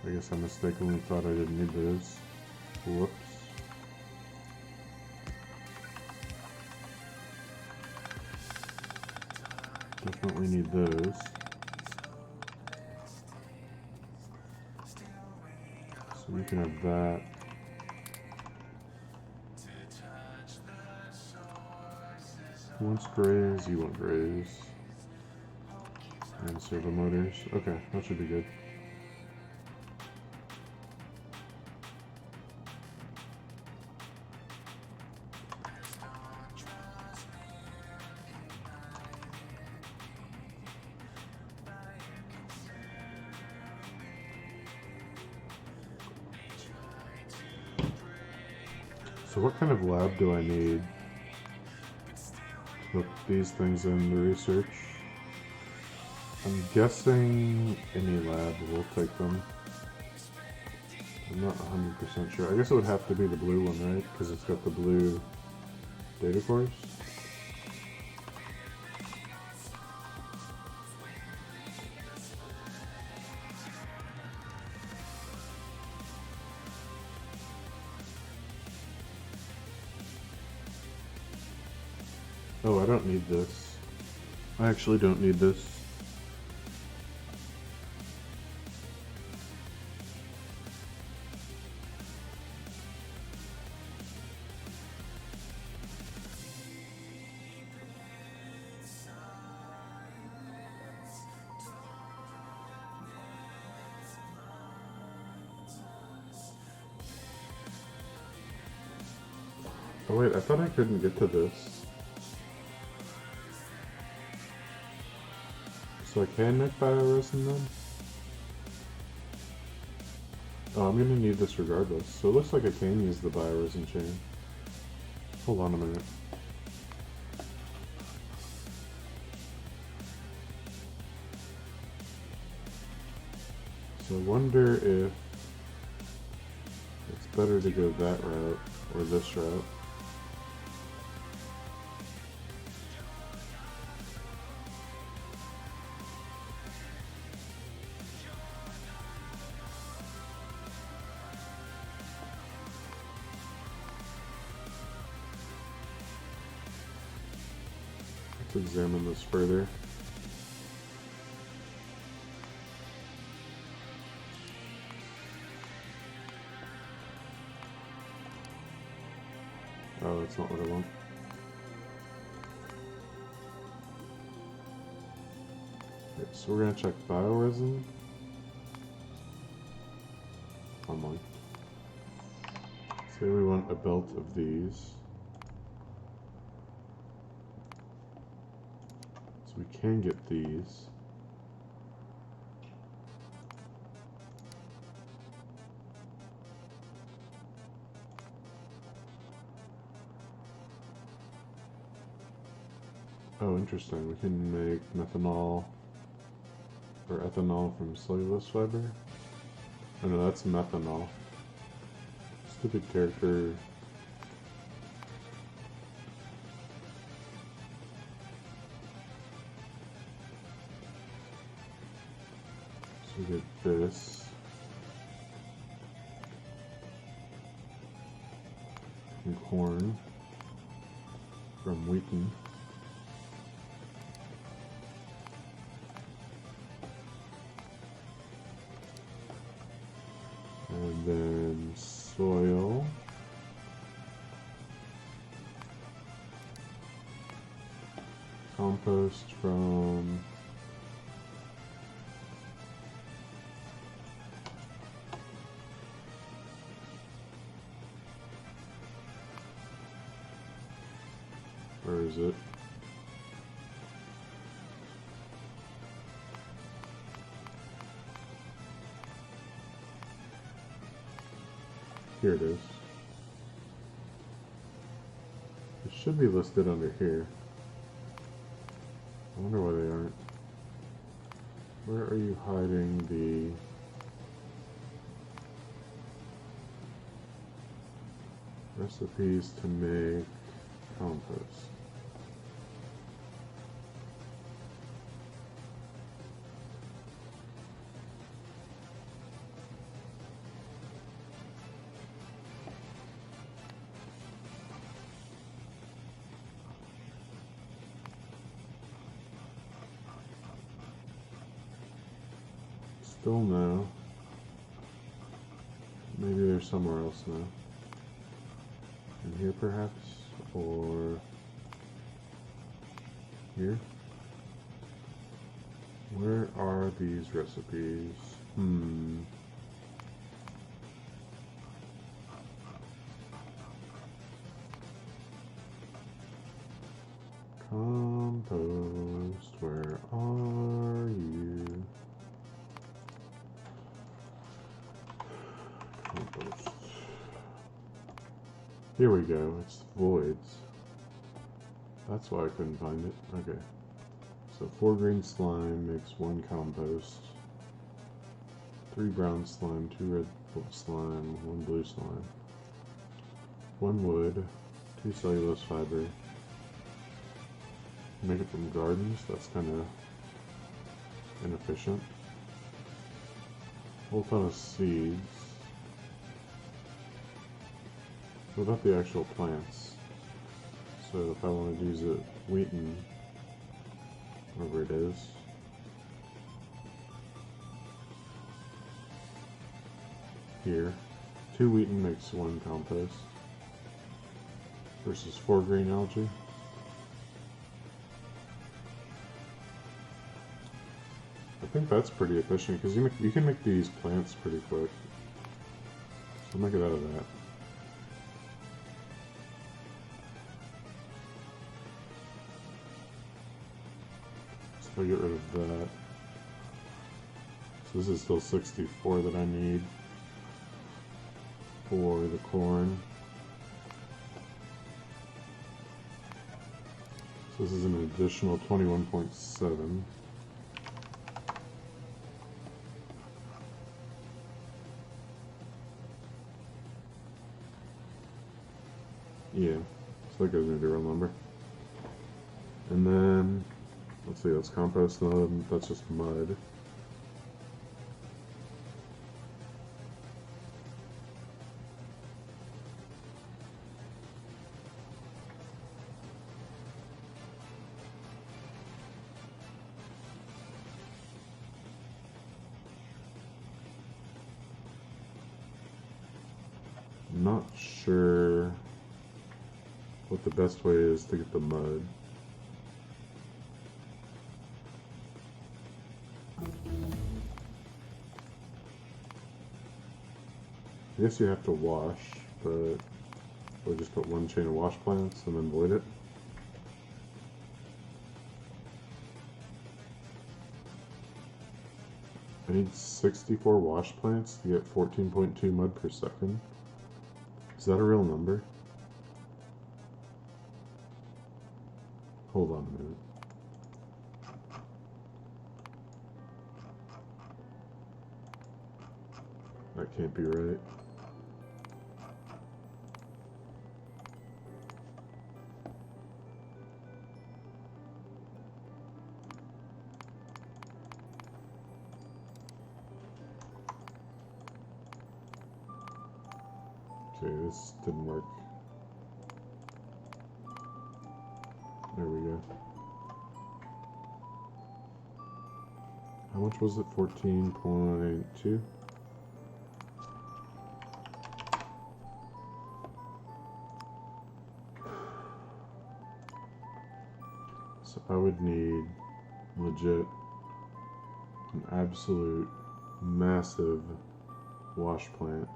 I guess I mistakenly thought I didn't need those. Whoops. Definitely need those. So we can have that. Who wants grays? You want grays. And servo motors. Okay, that should be good. So what kind of lab do I need to put these things in the research? I'm guessing any lab will take them. I'm not 100% sure. I guess it would have to be the blue one, right? Because it's got the blue data cores. Oh, I don't need this. I actually don't need this. Oh wait, I thought I couldn't get to this. So I can make bio-resin then? Oh, I'm gonna need this regardless. So it looks like I can use the bio-resin chain. Hold on a minute. So I wonder if it's better to go that route or this route. Let's examine this further. Oh, that's not what I want. Okay, so we're gonna check bio-resin. Online. Say we want a belt of these. So we can get these. Oh, interesting. We can make methanol or ethanol from cellulose fiber. Oh no, that's methanol. Stupid character. So we get this. From corn. From wheaten. And then soil. Compost from where is it? Here it is. It should be listed under here. I wonder why they aren't. Where are you hiding the recipes to make compost? Still no. Maybe there's somewhere else now. In here perhaps? Or here? Where are these recipes? Compost, where are you? Compost. Here we go, it's voids. That's why I couldn't find it. Okay. So 4 green slime makes 1 compost. 3 brown slime, 2 red slime, 1 blue slime. 1 wood, 2 cellulose fiber. Make it from gardens, that's kind of inefficient. Whole ton of seeds. What about the actual plants? So if I wanted to use it wheaten, whatever it is. Here. 2 wheaten makes 1 compost. Versus 4 green algae. I think that's pretty efficient because you can make these plants pretty quick. So make it out of that. So if I get rid of that. So this is still 64 that I need for the corn. So this is an additional 21.7. Yeah, so that goes into real number. And then, let's see, that's compost, that's just mud. I'm not sure what the best way is to get the mud. I guess you have to wash, but we'll just put 1 chain of wash plants and then void it. I need 64 wash plants to get 14.2 mud per second. Is that a real number? Hold on a minute. That can't be right. Okay, this didn't work. There we go. How much was it? 14.2? So I would need legit an absolute massive wash plant.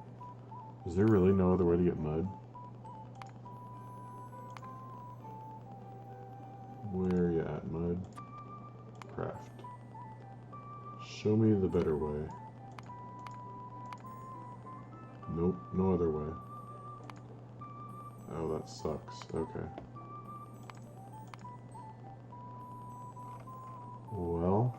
Is there really no other way to get mud? Where are you at, mud? Craft. Show me the better way. Nope, no other way. Oh, that sucks. Okay. Well.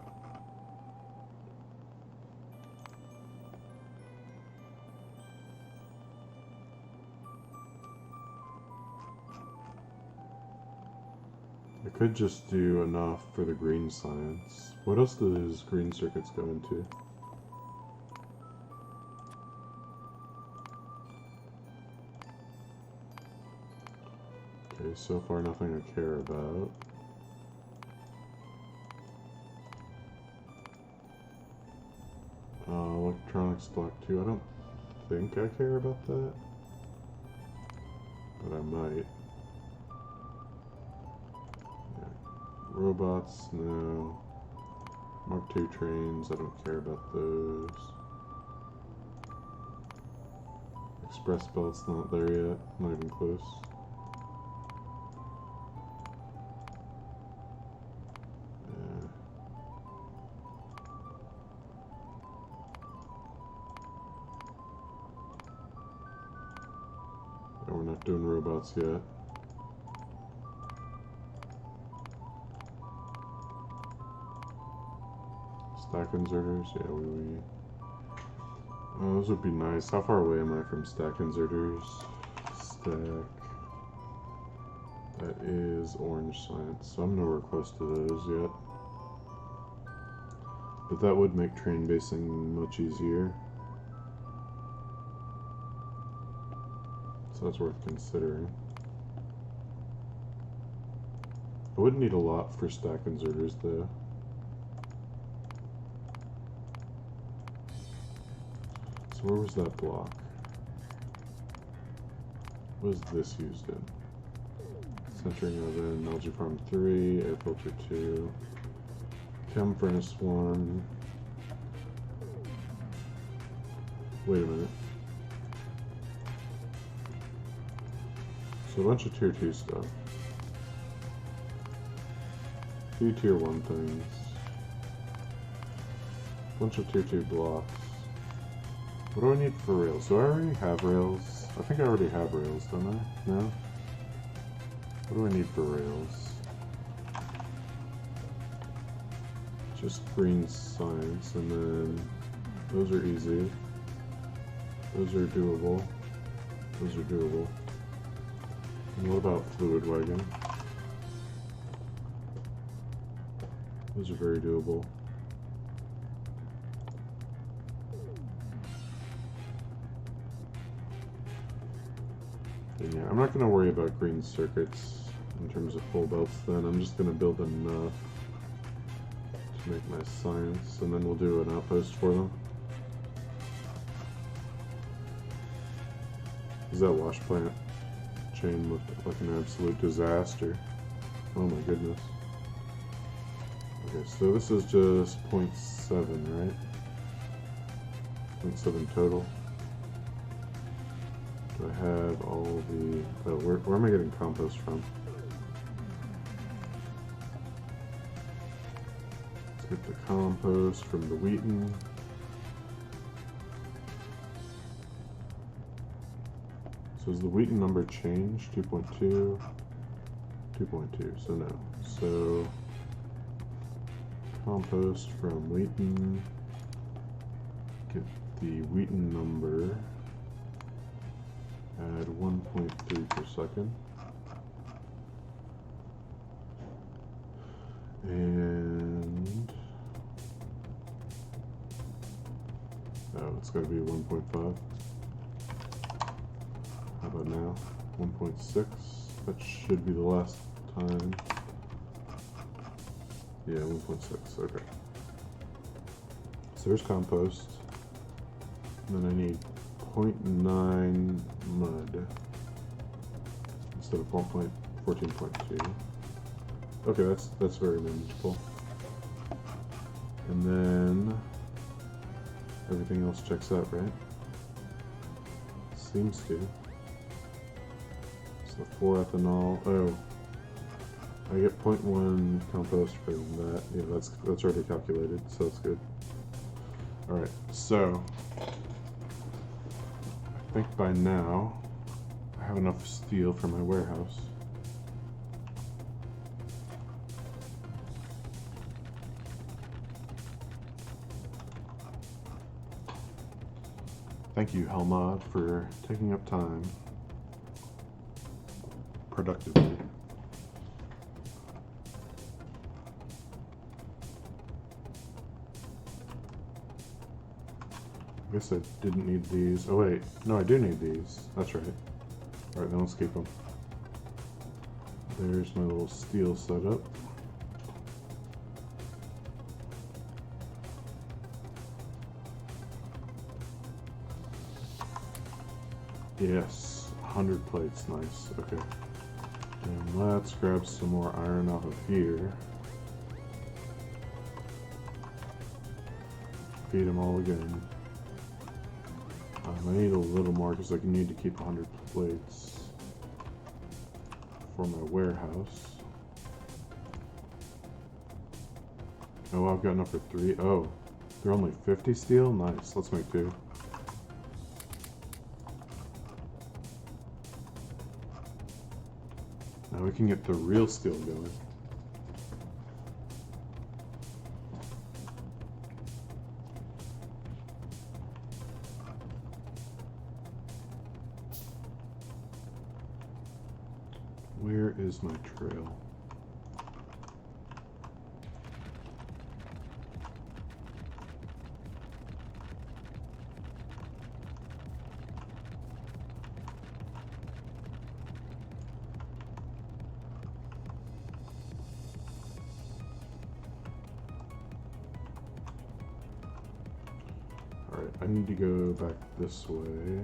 I could just do enough for the green science. What else does green circuits go into? Okay, so far nothing I care about. Electronics block 2, I don't think I care about that. But I might. Robots, no. Mark II trains, I don't care about those. Express belt's not there yet, not even close. Yeah. No, we're not doing robots yet. Stack inserters, yeah, those would be nice. How far away am I from stack inserters? Stack. That is orange science, so I'm nowhere close to those yet. But that would make train basing much easier. So that's worth considering. I wouldn't need a lot for stack inserters though. So where was that block? What is this used in? Centering oven, algae farm 3, air filter 2, chem furnace 1. Wait a minute. So a bunch of tier 2 stuff. 3 tier 1 things. Bunch of tier 2 blocks. What do I need for rails? Do I already have rails? I think I already have rails, don't I? No? What do I need for rails? Just green science, and then those are easy. Those are doable. Those are doable. And what about fluid wagon? Those are very doable. And yeah, I'm not going to worry about green circuits in terms of full belts then. I'm just going to build enough to make my science, and then we'll do an outpost for them. Does that wash plant chain look like an absolute disaster? Oh my goodness. Okay, so this is just 0.7, right? 0.7 total. Do I have all the... Oh, where am I getting compost from? Let's get the compost from the Wheaton. So has the Wheaton number changed? 2.2? 2.2, so no. So compost from Wheaton. Get the Wheaton number. Add 1.3 per second. And oh, it's got to be 1.5. How about now? 1.6. That should be the last time. Yeah, 1.6. Okay. So there's compost. And then I need 0.9 mud instead of 14.2. Okay, that's very manageable. And then everything else checks out, right? Seems to. So 4 ethanol. Oh, I get 0.1 compost from that. Yeah, that's already calculated, so that's good. All right, so I think by now I have enough steel for my warehouse. Thank you, Helmod, for taking up time productively. I guess I didn't need these. Oh wait, no, I do need these. That's right. Alright, then let's keep them. There's my little steel setup. Yes, 100 plates, nice, okay. And let's grab some more iron off of here. Feed them all again. I need a little more because I need to keep 100 plates for my warehouse. Oh, I've got enough for 3. Oh, they're only 50 steel? Nice, let's make 2. Now we can get the real steel going. Where is my trail? Alright, I need to go back this way.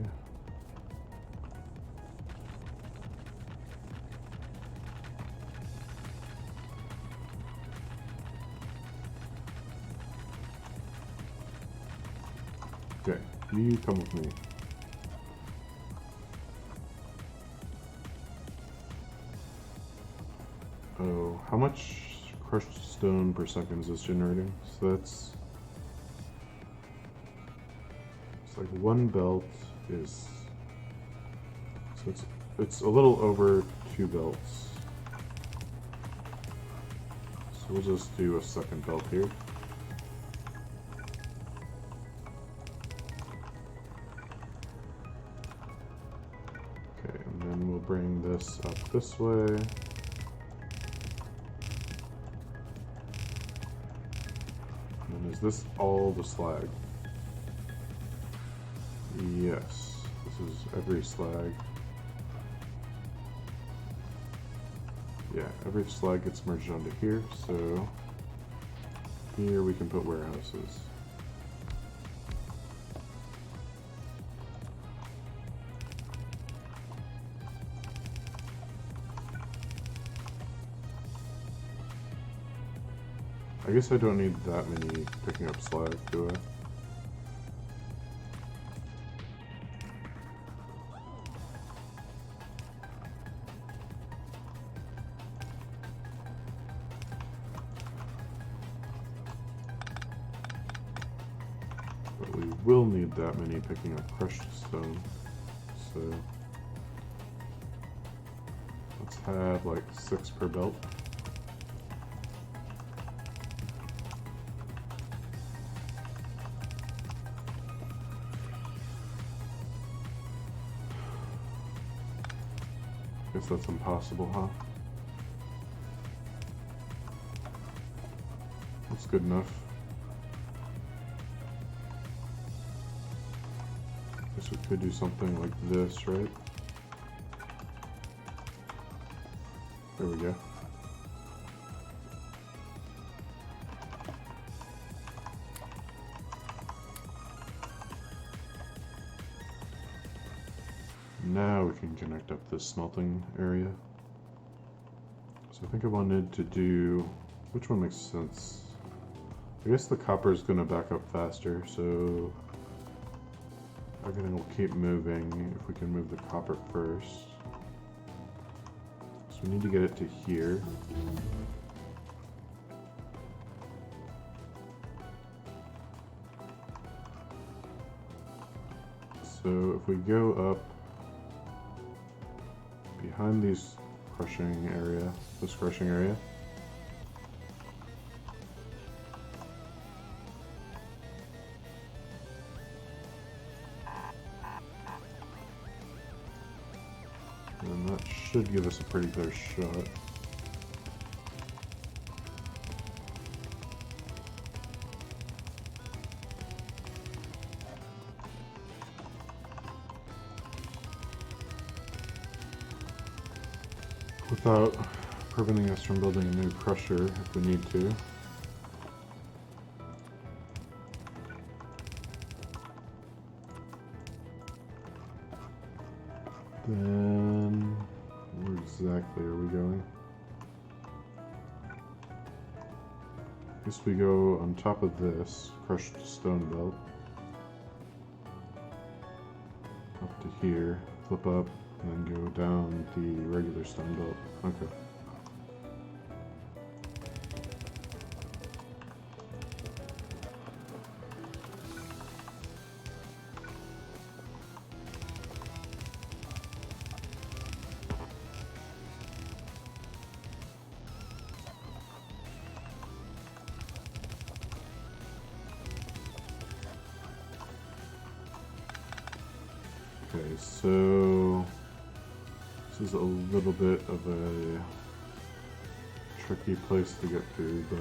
Okay, you come with me. Oh, how much crushed stone per second is this generating? So that's... it's like one belt is... so it's a little over 2 belts. So we'll just do a second belt here. Okay, and then we'll bring this up this way. And is this all the slag? Yes, this is every slag. Yeah, every slag gets merged onto here, so here we can put warehouses. I guess I don't need that many picking up slag, do I? But we will need that many picking up crushed stone, so let's have like 6 per belt. Guess that's impossible, huh? That's good enough. Guess we could do something like this, right? There we go. Now we can connect up this smelting area. So I think I wanted to do, which one makes sense? I guess the copper is going to back up faster, so everything will keep moving if we can move the copper first. So we need to get it to here. So if we go up behind these crushing area, this crushing area, and that should give us a pretty clear shot. Without preventing us from building a new crusher if we need to. Then, where exactly are we going? Guess we go on top of this crushed stone belt. Up to here, flip up, and then go down the regular stone belt. Okay. Okay, so this is a little bit of a tricky place to get through, but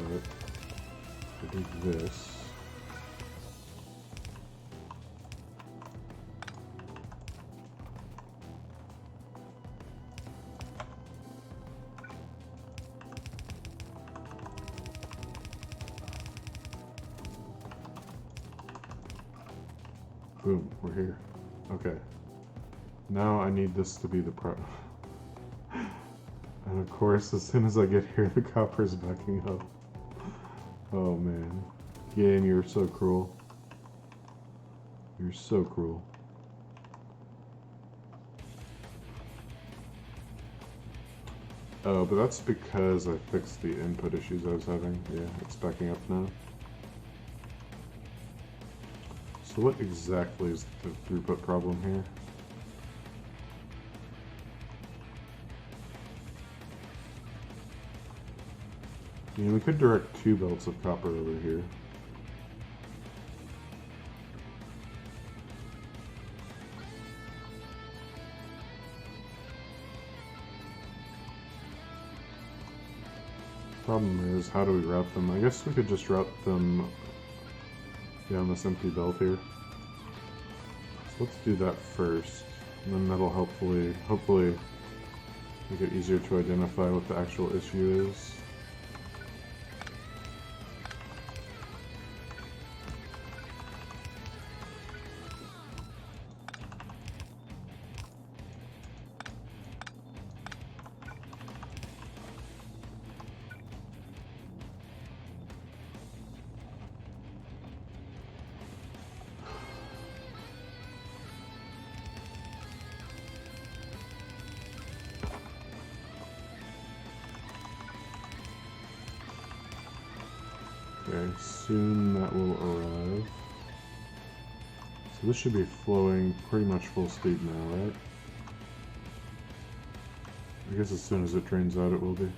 I do this. Boom, we're here. Okay. Now I need this to be the pro. And of course, as soon as I get here, the copper's backing up. Oh man. Game, you're so cruel. You're so cruel. Oh, but that's because I fixed the input issues I was having. Yeah, it's backing up now. So what exactly is the throughput problem here? I mean, we could direct 2 belts of copper over here. Problem is, how do we route them? I guess we could just route them down this empty belt here. So let's do that first, and then that'll hopefully make it easier to identify what the actual issue is. Okay, soon that will arrive. So this should be flowing pretty much full speed now, right? I guess as soon as it drains out it will be.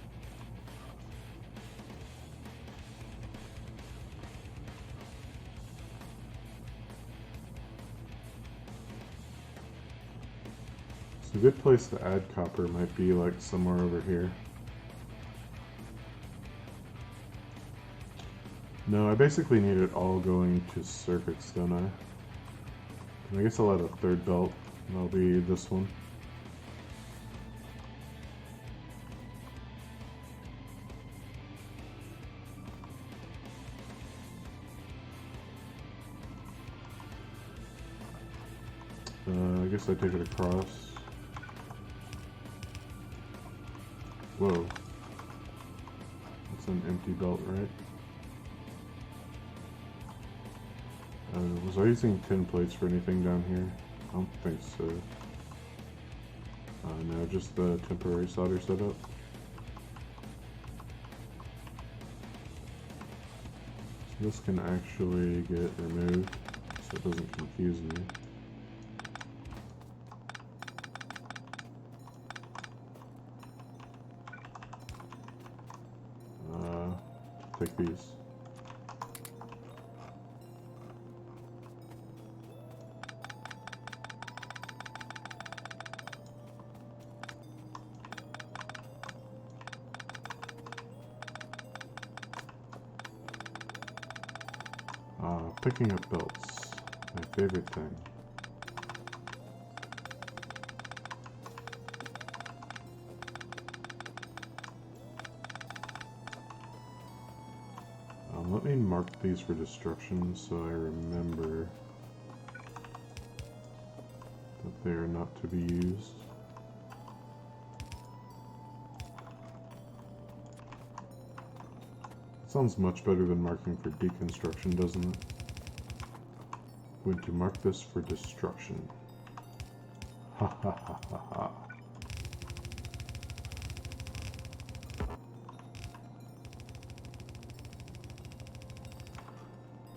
So a good place to add copper might be like somewhere over here. No, I basically need it all going to circuits, don't I? And I guess I'll add a 3rd belt, and that'll be this one. I guess I take it across. Whoa. That's an empty belt, right? Was I using tin plates for anything down here? I don't think so. No, just the temporary solder setup. So this can actually get removed, so it doesn't confuse me. Take these. Picking up belts, my favorite thing. Let me mark these for destruction so I remember that they are not to be used. That sounds much better than marking for deconstruction, doesn't it? I'm going to mark this for destruction. Ha ha ha ha ha.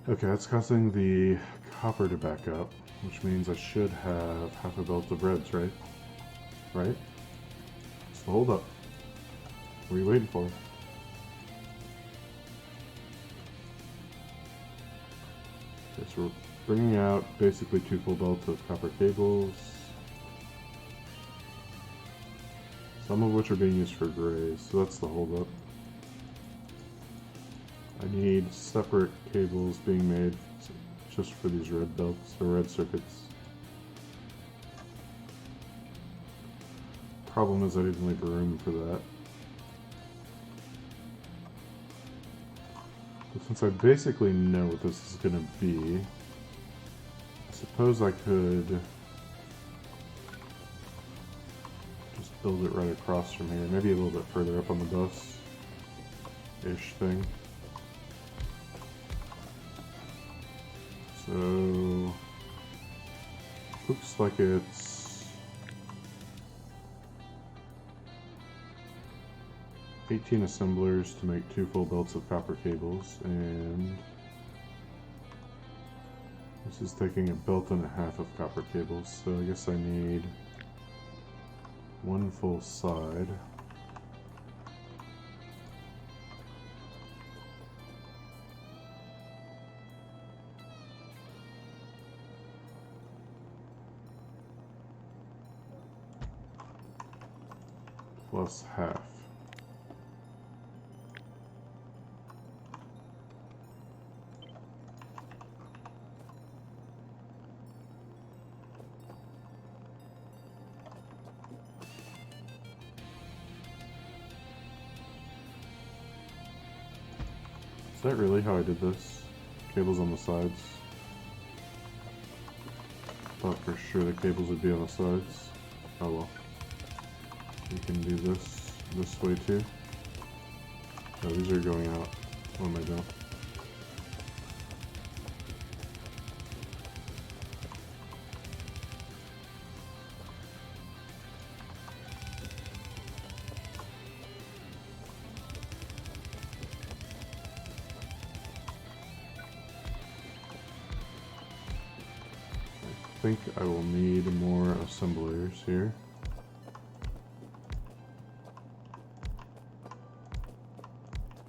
Okay, that's causing the copper to back up, which means I should have half a belt of reds, right? Right? So hold up. What are you waiting for? Okay, so we're bringing out basically 2 full belts of copper cables, some of which are being used for grays, so that's the hold up. I need separate cables being made just for these red belts, or red circuits. Problem is I didn't leave room for that. But since I basically know what this is going to be, I suppose I could just build it right across from here, maybe a little bit further up on the bus-ish thing. So, looks like it's 18 assemblers to make 2 full belts of copper cables, and this is taking a belt and a half of copper cables, so I guess I need 1 full side. Plus half. Is that really how I did this? Cables on the sides? Thought for sure the cables would be on the sides. Oh well. You can do this way too. Oh, these are going out. What am I doing? I think I will need more assemblers here.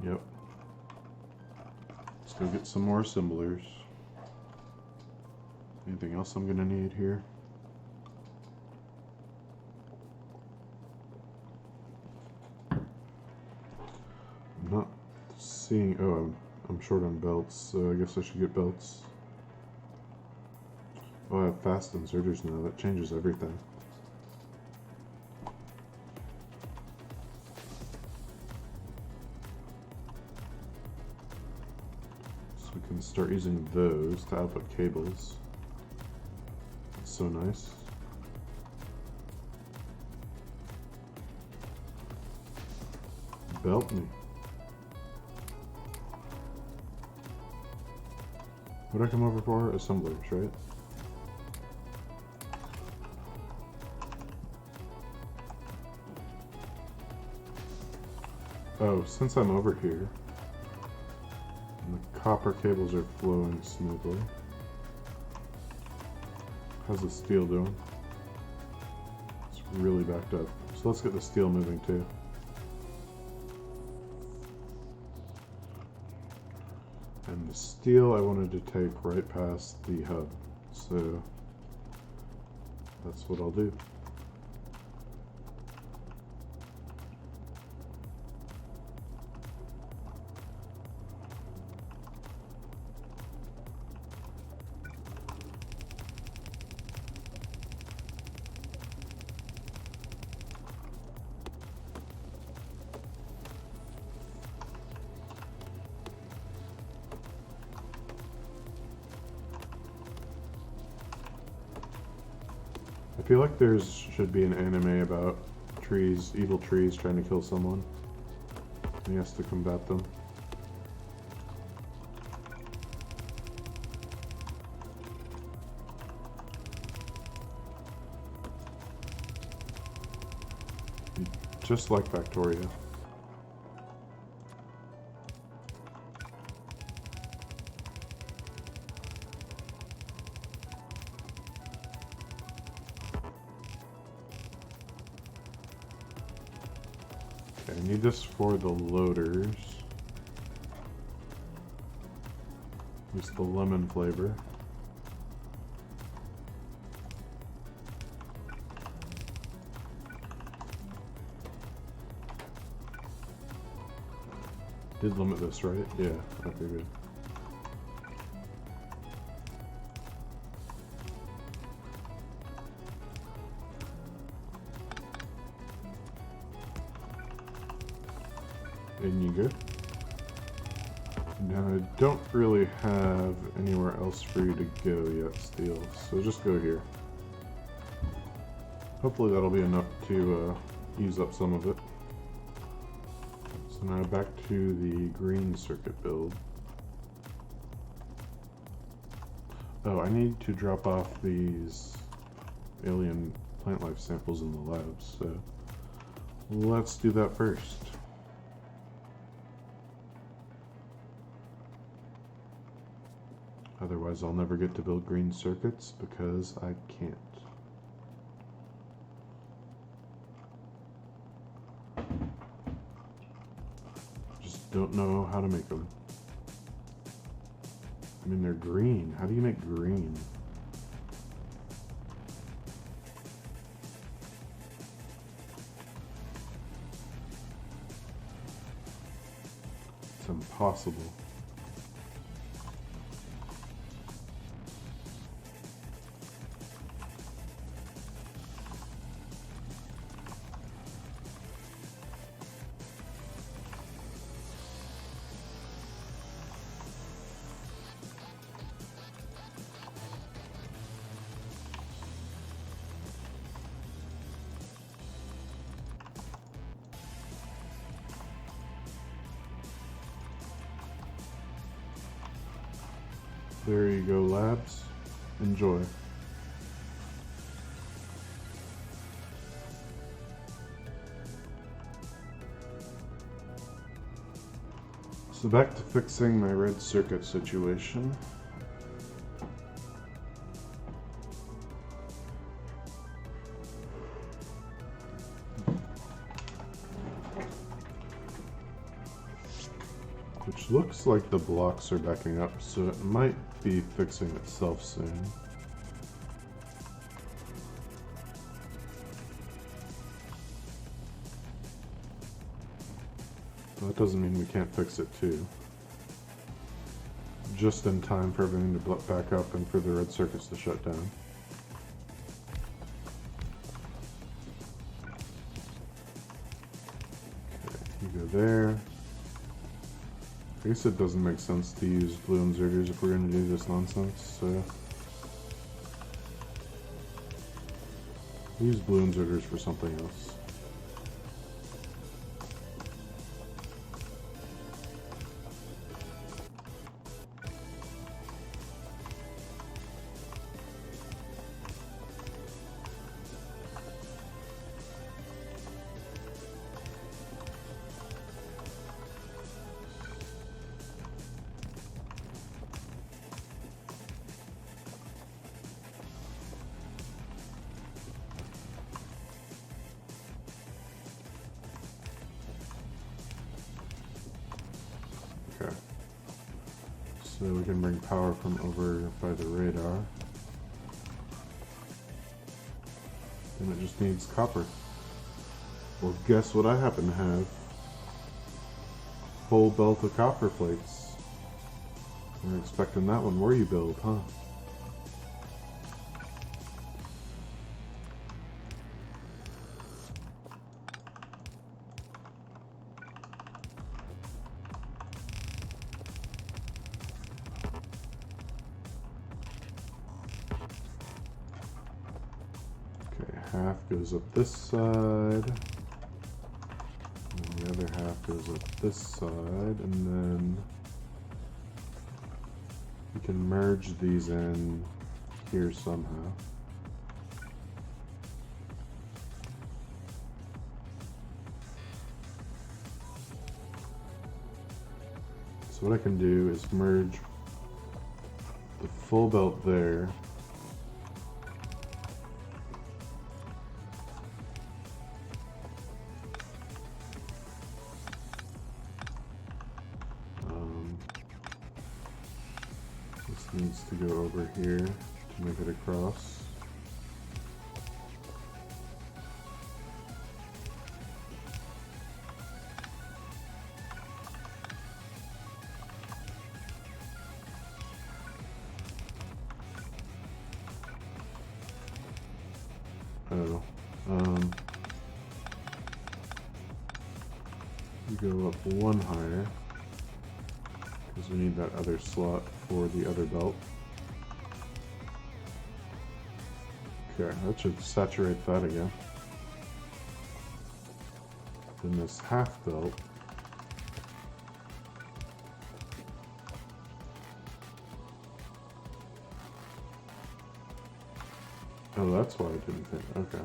Yep. Let's go get some more assemblers. Anything else I'm gonna need here? I'm not seeing. Oh, I'm short on belts, so I guess I should get belts. Oh, I have fast inserters now. That changes everything. So we can start using those to output cables. That's so nice. Belt me. What did I come over for? Assemblers, right? Oh, since I'm over here, and the copper cables are flowing smoothly. How's the steel doing? It's really backed up. So let's get the steel moving too. And the steel I wanted to take right past the hub, so that's what I'll do. I feel like there should be an anime about trees, evil trees trying to kill someone. And he has to combat them. Just like Factorio. I need this for the loaders. Use the lemon flavor. Did limit this, right? Yeah, okay, good. And you good? Now I don't really have anywhere else for you to go yet, Steel, so just go here. Hopefully that'll be enough to use up some of it. So now back to the green circuit build. Oh, I need to drop off these alien plant life samples in the lab, so let's do that first. Otherwise I'll never get to build green circuits because I can't. Just don't know how to make them. I mean, they're green. How do you make green? It's impossible. There you go, labs. Enjoy. So back to fixing my red circuit situation. Which looks like the blocks are backing up, so it might be fixing itself soon. That doesn't mean we can't fix it too. Just in time for everything to back up and for the red circuits to shut down. Okay, you go there. I guess it doesn't make sense to use blue inserters if we're going to do this nonsense, so use blue inserters for something else. Okay, so we can bring power from over by the radar. And it just needs copper. Well, guess what I happen to have? Whole belt of copper plates. You were expecting that one, were you, Build, huh? Half goes up this side, and the other half goes up this side, and then we can merge these in here somehow. So what I can do is merge the full belt there. This needs to go over here to make it across. Oh, you go up one higher, because we need that other slot for the other belt. Okay, that should saturate that again. Then this half belt. Oh, that's why I didn't think. Okay.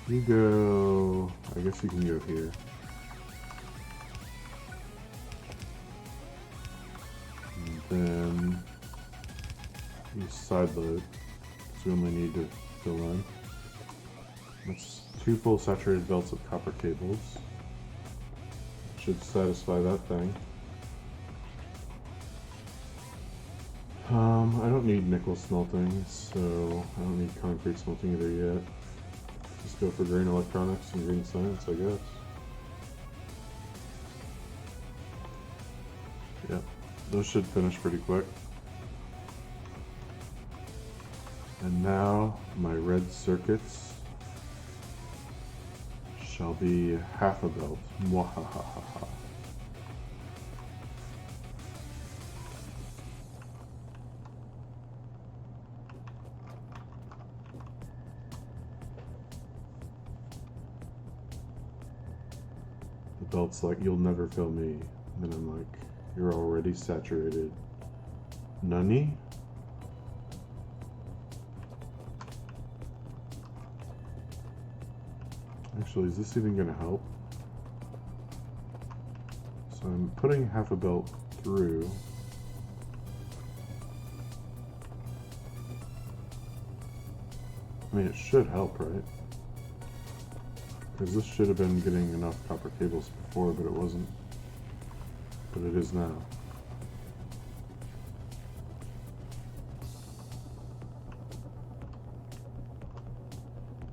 You go. I guess you can go here. And then you side load. So we only need to fill in. That's 2 full saturated belts of copper cables. Should satisfy that thing. I don't need nickel smelting, so I don't need concrete smelting either yet. Just go for green electronics and green science, I guess. Yeah, those should finish pretty quick. And now my red circuits shall be half a belt. Mwahahaha. The belt's like, you'll never fill me. And I'm like, you're already saturated. Nani? Actually, is this even going to help? So I'm putting half a belt through. I mean, it should help, right? Because this should have been getting enough copper cables before, but it wasn't. But it is now.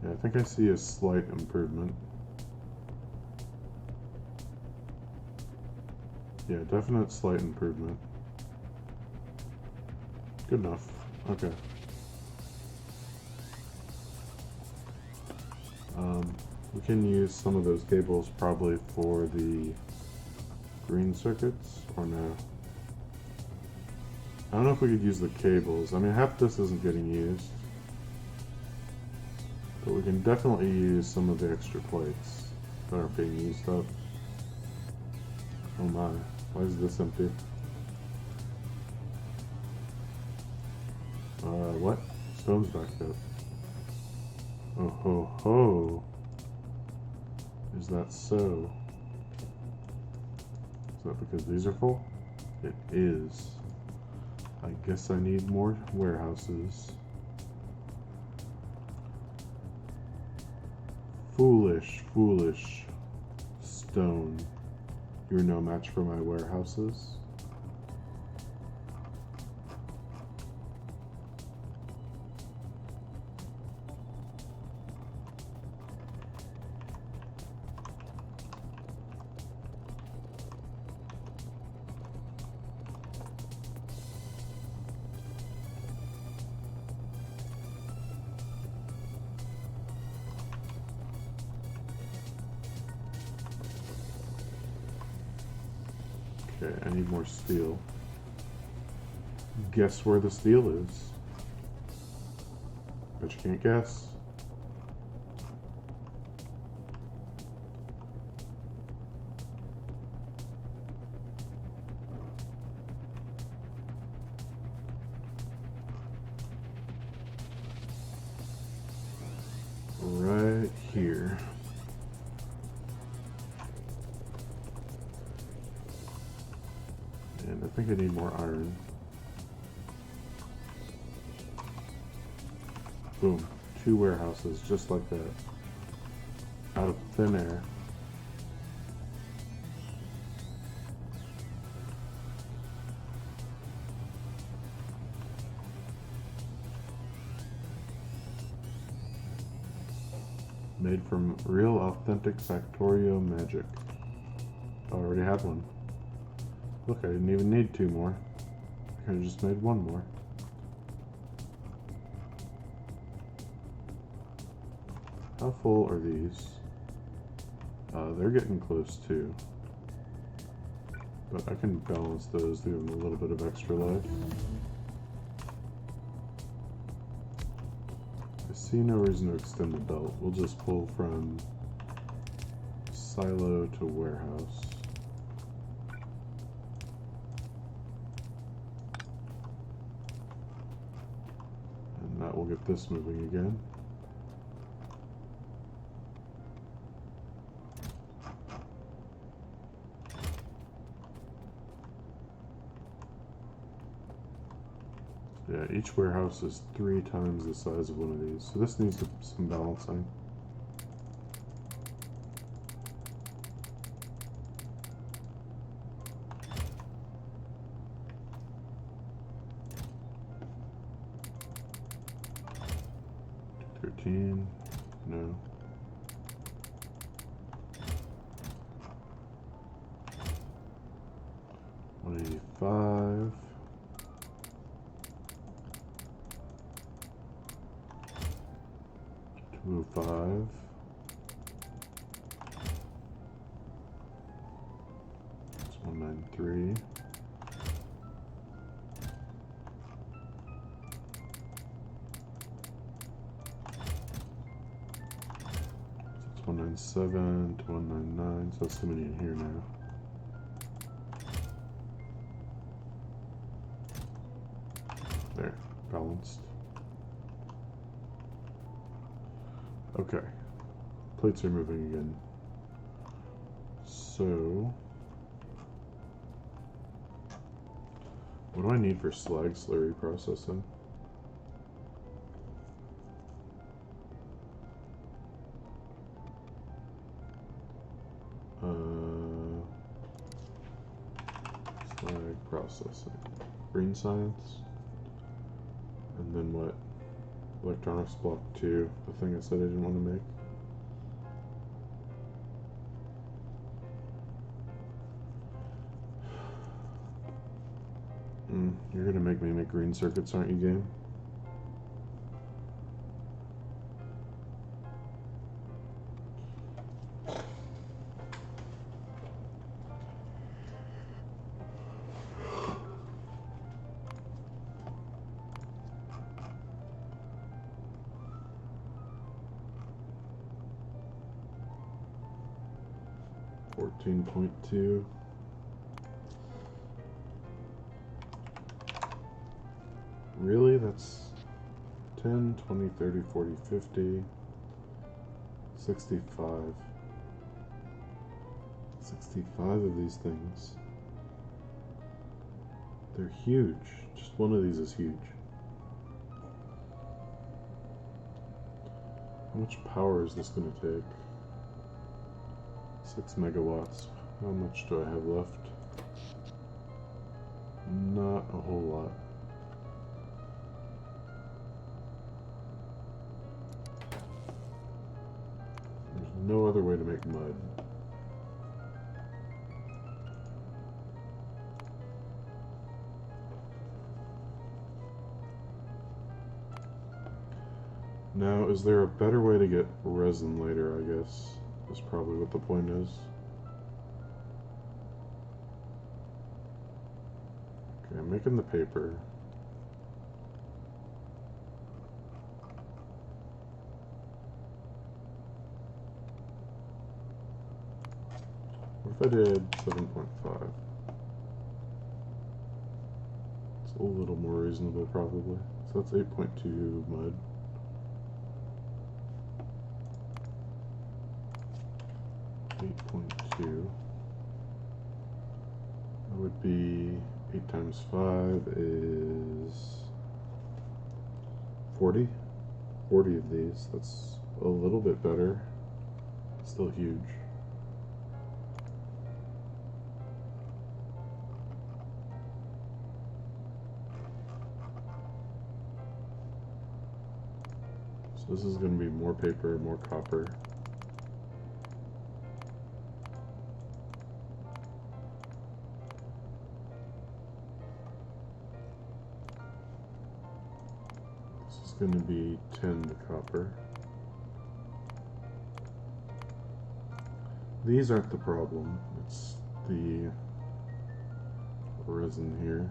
Yeah, I think I see a slight improvement. Yeah, definite slight improvement. Good enough. Okay. We can use some of those cables probably for the green circuits, or no? I don't know if we could use the cables. I mean, half this isn't getting used. But we can definitely use some of the extra plates that aren't being used up. Oh my, why is this empty? What? Stone's backed up. Oh ho ho! Is that so? Is that because these are full? It is. I guess I need more warehouses. Foolish, foolish stone. You're no match for my warehouses. Okay, I need more steel. Guess where the steel is? Bet you can't guess. Right here. And I think I need more iron. Boom. 2 warehouses just like that. Out of thin air. Made from real authentic Factorio magic. I already had one. Look, I didn't even need 2 more. I could have just made 1 more. How full are these? They're getting close too. But I can balance those to give them a little bit of extra life. I see no reason to extend the belt. We'll just pull from silo to warehouse. And that will get this moving again. Yeah, each warehouse is 3 times the size of one of these, so this needs some balancing. No. $185. 205. That's 193. 197 to 199, so that's the many in here now. There, balanced. Okay, plates are moving again. So, what do I need for slag slurry processing? Slag processing. Green science. And then what? Electronics block 2, the thing I said I didn't want to make. You're gonna make me make green circuits, aren't you, game? $14.2. Really? That's 10, 20, 30, 40, 50, 65. 65 of these things. They're huge. Just one of these is huge. How much power is this going to take? 6 megawatts. How much do I have left? Not a whole lot. There's no other way to make mud. Now, is there a better way to get resin later, I guess? Is probably what the point is. Okay, I'm making the paper. What if I did 7.5? It's a little more reasonable, probably. So that's 8.2 mud. 8.2. That would be 8 times 5 is 40. 40 of these. That's a little bit better. Still huge. So this is going to be more paper, more copper. This is going to be 10 the copper. These aren't the problem, it's the resin here.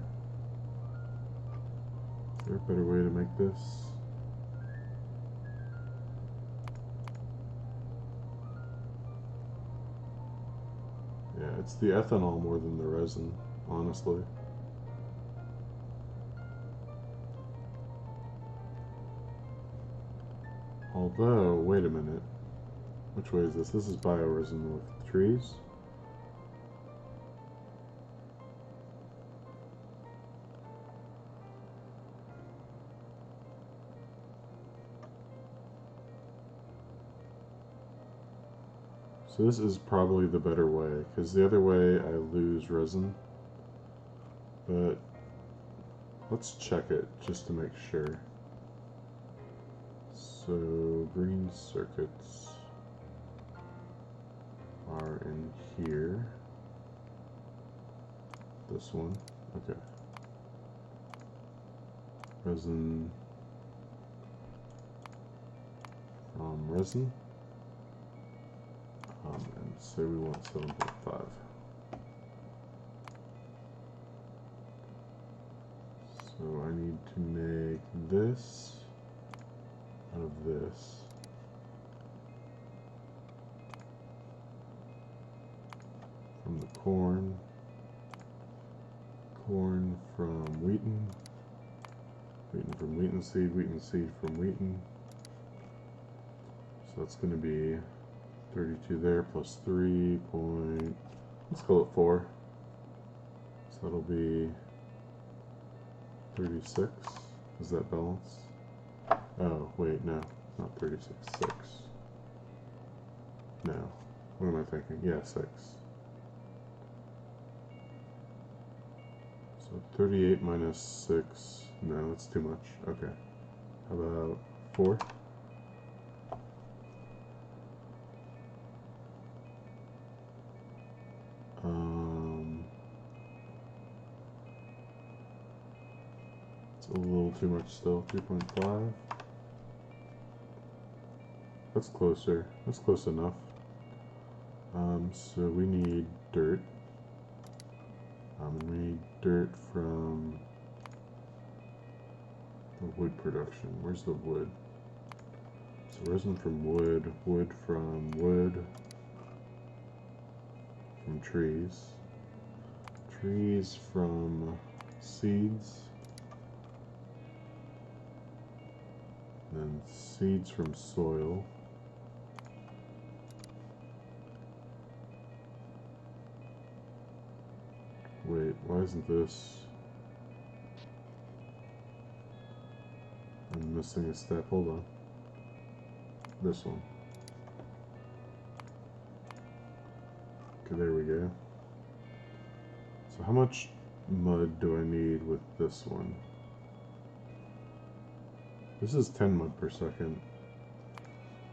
Is there a better way to make this? Yeah, it's the ethanol more than the resin, honestly. Although, wait a minute. Which way is this? This is bio-resin with trees. So this is probably the better way, because the other way I lose resin. But let's check it just to make sure. So green circuits are in here. This one, okay. Resin from resin. And say we want 7.5. So I need to make this out of this. From the corn. Corn from wheaten. Wheaten from wheaten seed from wheaten. So that's going to be 32 there plus 3 point, let's call it 4. So that'll be 36. Is that balanced? Oh, wait, no, not 36, 6. No, what am I thinking? Yeah, 6. So 38 minus 6, no, that's too much. Okay, how about 4? It's a little too much still. 2.5. That's closer. That's close enough. So we need dirt. We need dirt from the wood production. Where's the wood? So resin from wood, wood from trees, trees from seeds, and then seeds from soil. Wait, why isn't this? I'm missing a step, hold on. This one. Okay, there we go. So how much mud do I need with this one? This is 10 mud per second.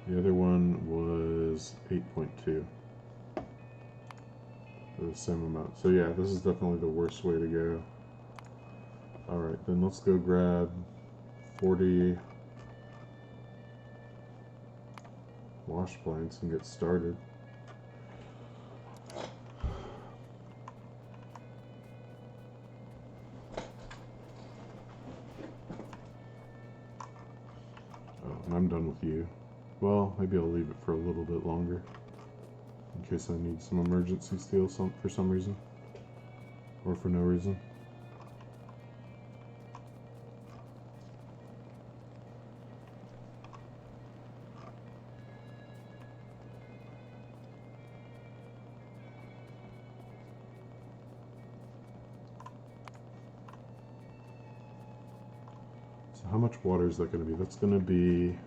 The other one was 8.2. The same amount. So yeah, this is definitely the worst way to go. Alright, then let's go grab 40 wash planks and get started. Oh, and I'm done with you. Well, maybe I'll leave it for a little bit longer in case I need some emergency steel for some reason, or for no reason. So how much water is that going to be? That's going to be,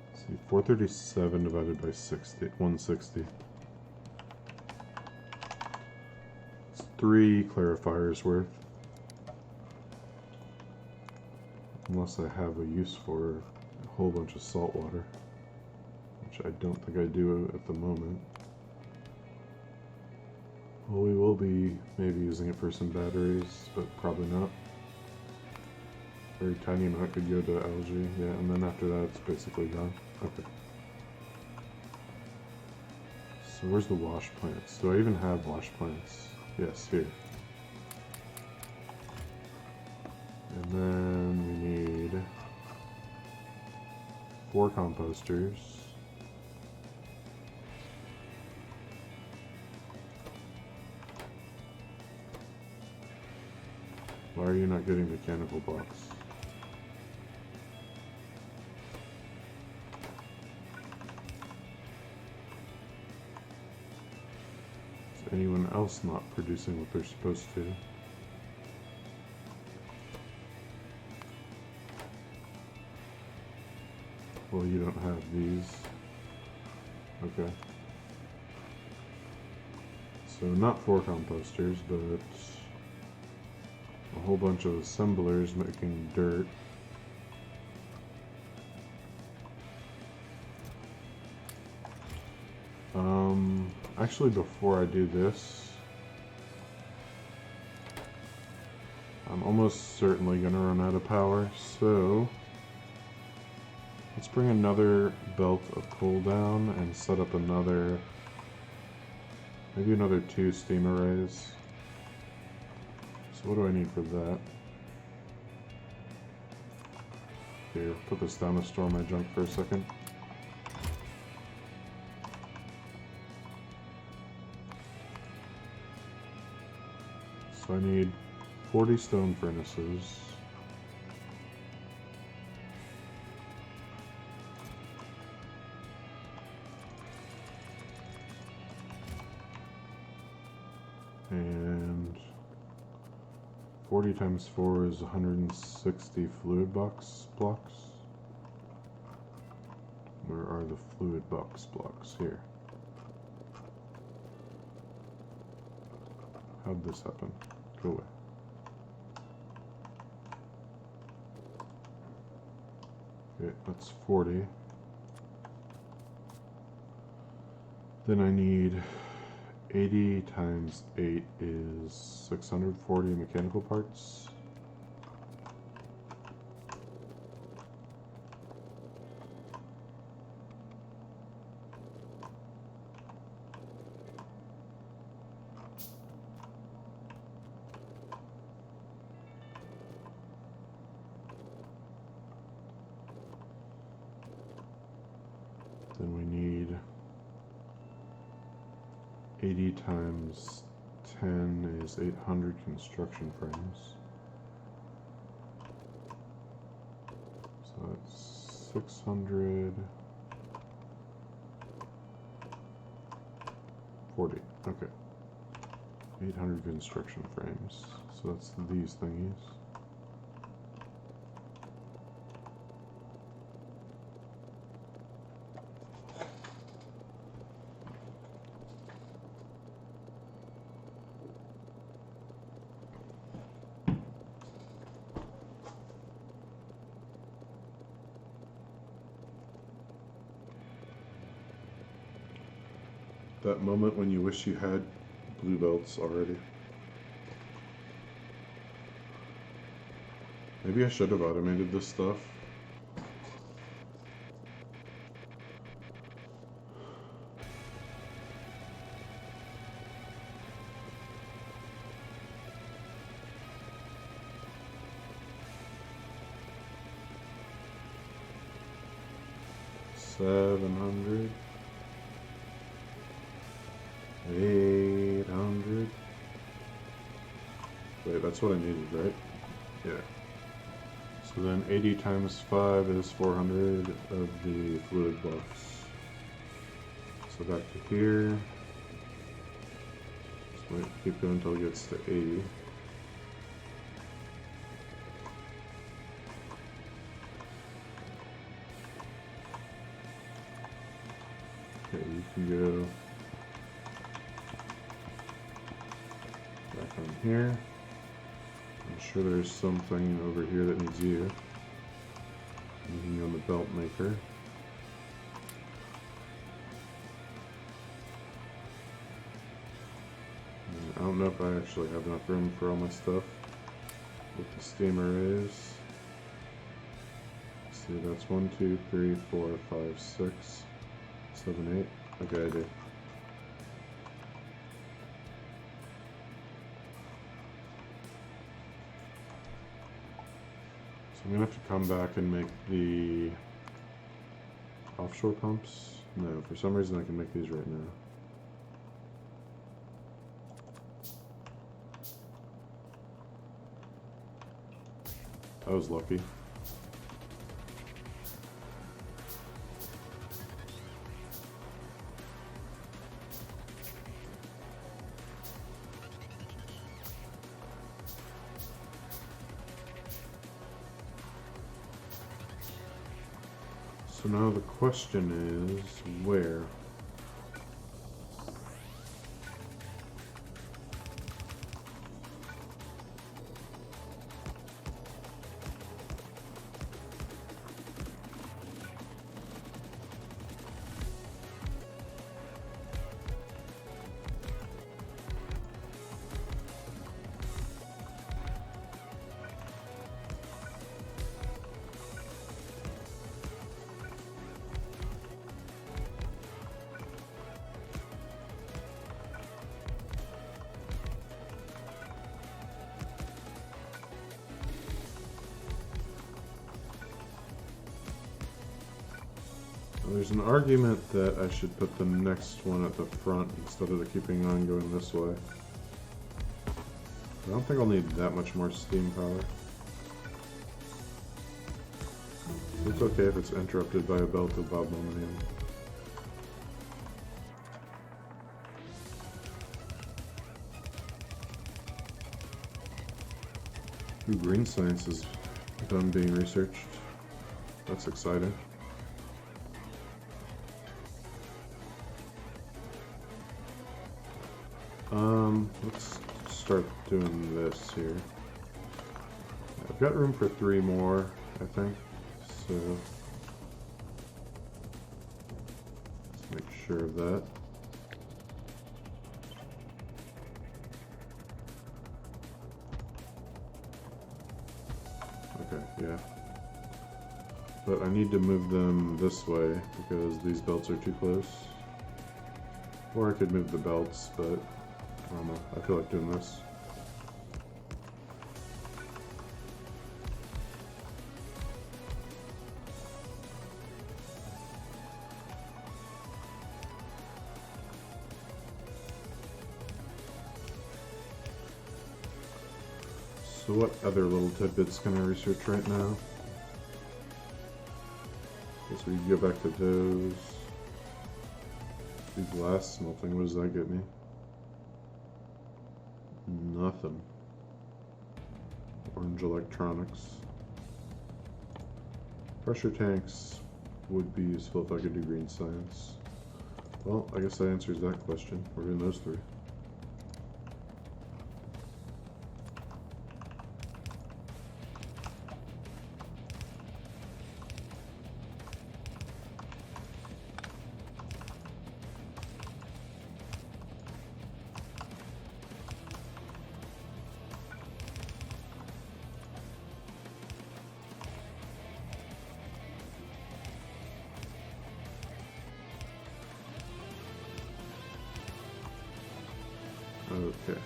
let's see, 437 divided by 160. It's 3 clarifiers worth. Unless I have a use for a whole bunch of salt water, which I don't think I do at the moment. Well, we will be maybe using it for some batteries, but probably not. Very tiny amount could go to algae, yeah, and then after that it's basically gone. Okay. So where's the wash plants? Do I even have wash plants? Yes, here. And then we need 4 composters. Why are you not getting mechanical blocks? Is anyone else not producing what they're supposed to? Well, you don't have these. Okay. So not 4 composters, but a whole bunch of assemblers making dirt. Actually, before I do this, I'm almost certainly gonna run out of power, so let's bring another belt of coal down and set up another, maybe another 2 steam arrays. So what do I need for that? Here, put this down to store my junk for a second. So I need 40 stone furnaces. And 40 times 4 is 160 fluid box blocks. Where are the fluid box blocks? Here. How'd this happen? Go away. Okay, that's 40. Then I need 80 times 8 is 640 mechanical parts. Then we need 80 times 10 is 800 construction frames. So that's 640. Okay. 800 construction frames. So that's these thingies. That moment when you wish you had blue belts already. Maybe I should have automated this stuff. $700. 800. Wait, that's what I needed, right? Yeah. So then 80 times 5 is 400 of the fluid blocks. So back to here. Just wait, keep going until it gets to 80. Okay, you can go back on here. I'm sure there's something over here that needs you. You can go on the belt maker. And I don't know if I actually have enough room for all my stuff with the steamer is. See, that's 1, 2, 3, 4, 5, 6, 7, 8. Okay, I do. I'm gonna have to come back and make the offshore pumps. No, for some reason I can make these right now. I was lucky. So now the question is, where? There's an argument that I should put the next one at the front instead of keeping on going this way. I don't think I'll need that much more steam power. It's okay if it's interrupted by a belt of aluminium. Ooh, green science is done being researched. That's exciting. Let's start doing this here. I've got room for 3 more, I think, so let's make sure of that. Okay, yeah. But I need to move them this way because these belts are too close. Or I could move the belts, but I don't know, I feel like doing this. So what other little tidbits can I research right now? Guess we can go back to those. The glass smelting, what does that get me? Nothing. Orange electronics. Pressure tanks would be useful if I could do green science. Well, I guess that answers that question. We're doing those 3. Okay.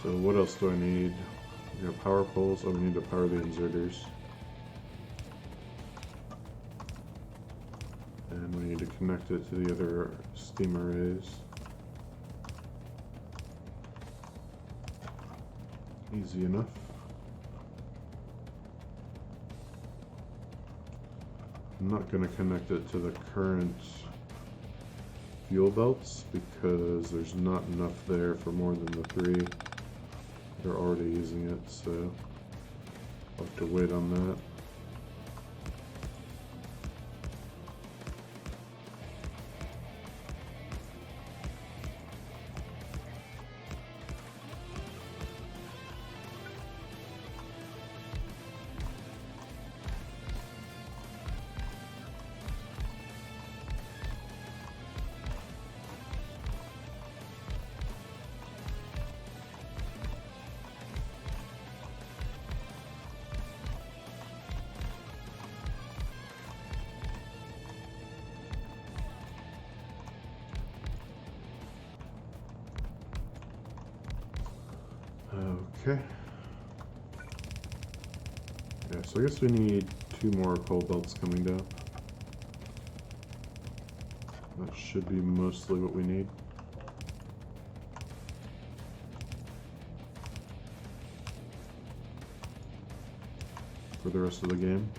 So what else do I need? We got power poles. Oh, we need to power the inserters. And we need to connect it to the other steam arrays. Easy enough. I'm not going to connect it to the current fuel belts because there's not enough there for more than the 3. They're already using it, so I'll have to wait on that. Okay. Yeah, so I guess we need 2 more coal belts coming down. That should be mostly what we need. For the rest of the game.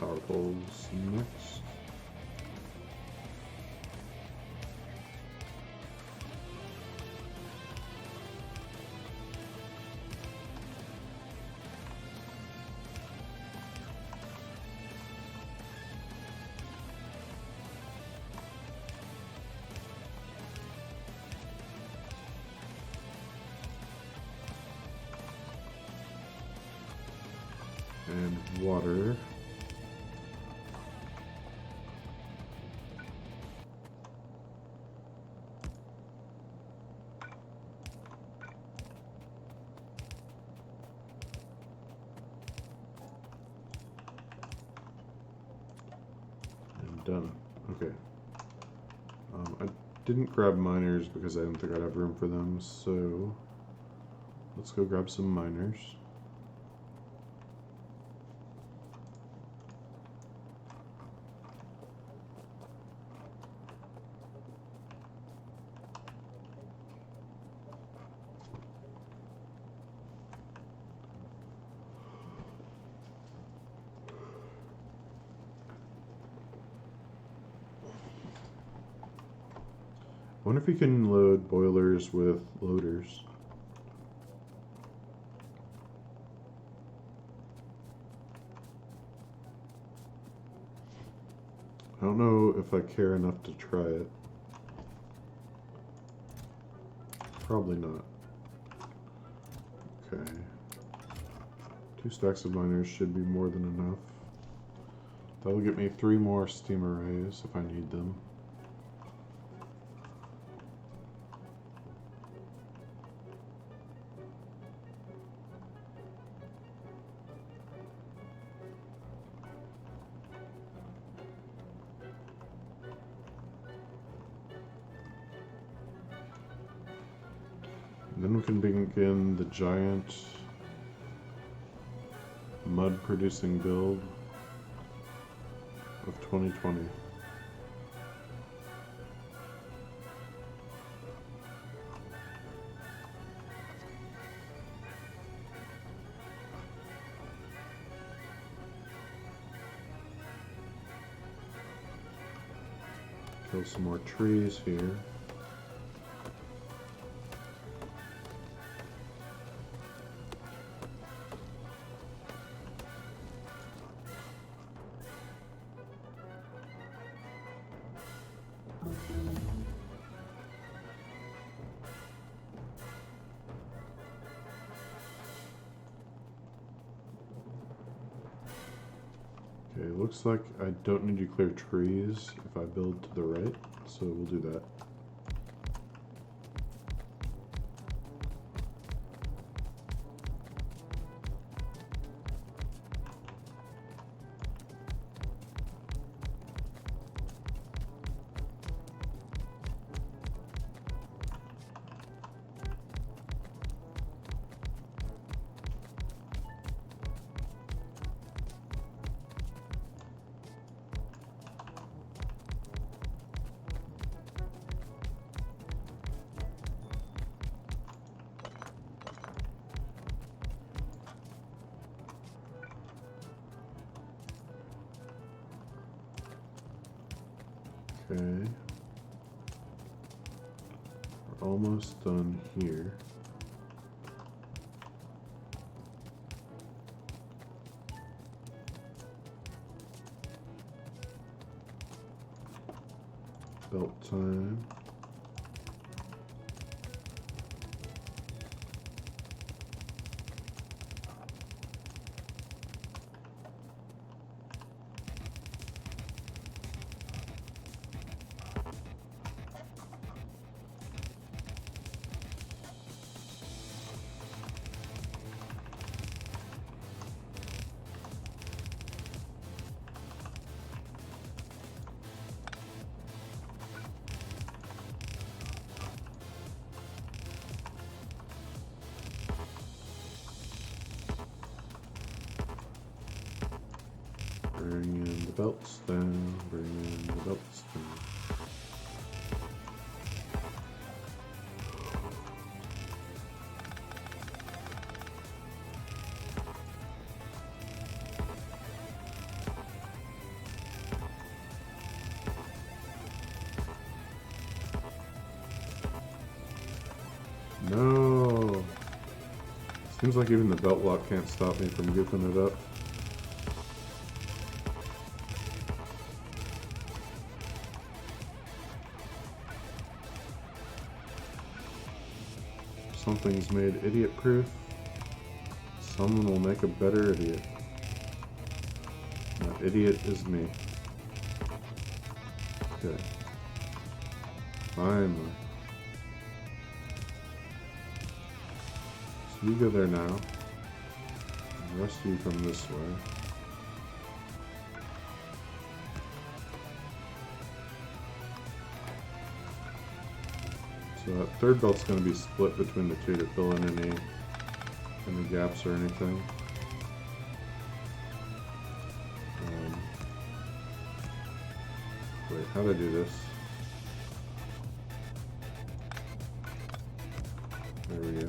Power poles next. And water. And done. Okay. I didn't grab miners because I didn't think I'd have room for them, so let's go grab some miners. I wonder if you can load boilers with loaders. I don't know if I care enough to try it. Probably not. Okay. 2 stacks of miners should be more than enough. That'll get me 3 more steam arrays if I need them. Then we can begin the giant mud producing build of 2020. Kill some more trees here. Okay, looks like I don't need to clear trees if I build to the right, so we'll do that. Okay. We're almost done here. Belt time. Bring in the belts down, bring in the belts down. No! Seems like even the belt lock can't stop me from goofing it up. Something's made idiot-proof. Someone will make a better idiot. That idiot is me. Okay. Finally. So you go there now. The rest of you come this way. So that third belt's going to be split between the two to fill in any gaps or anything. Wait, how do I do this? There we go.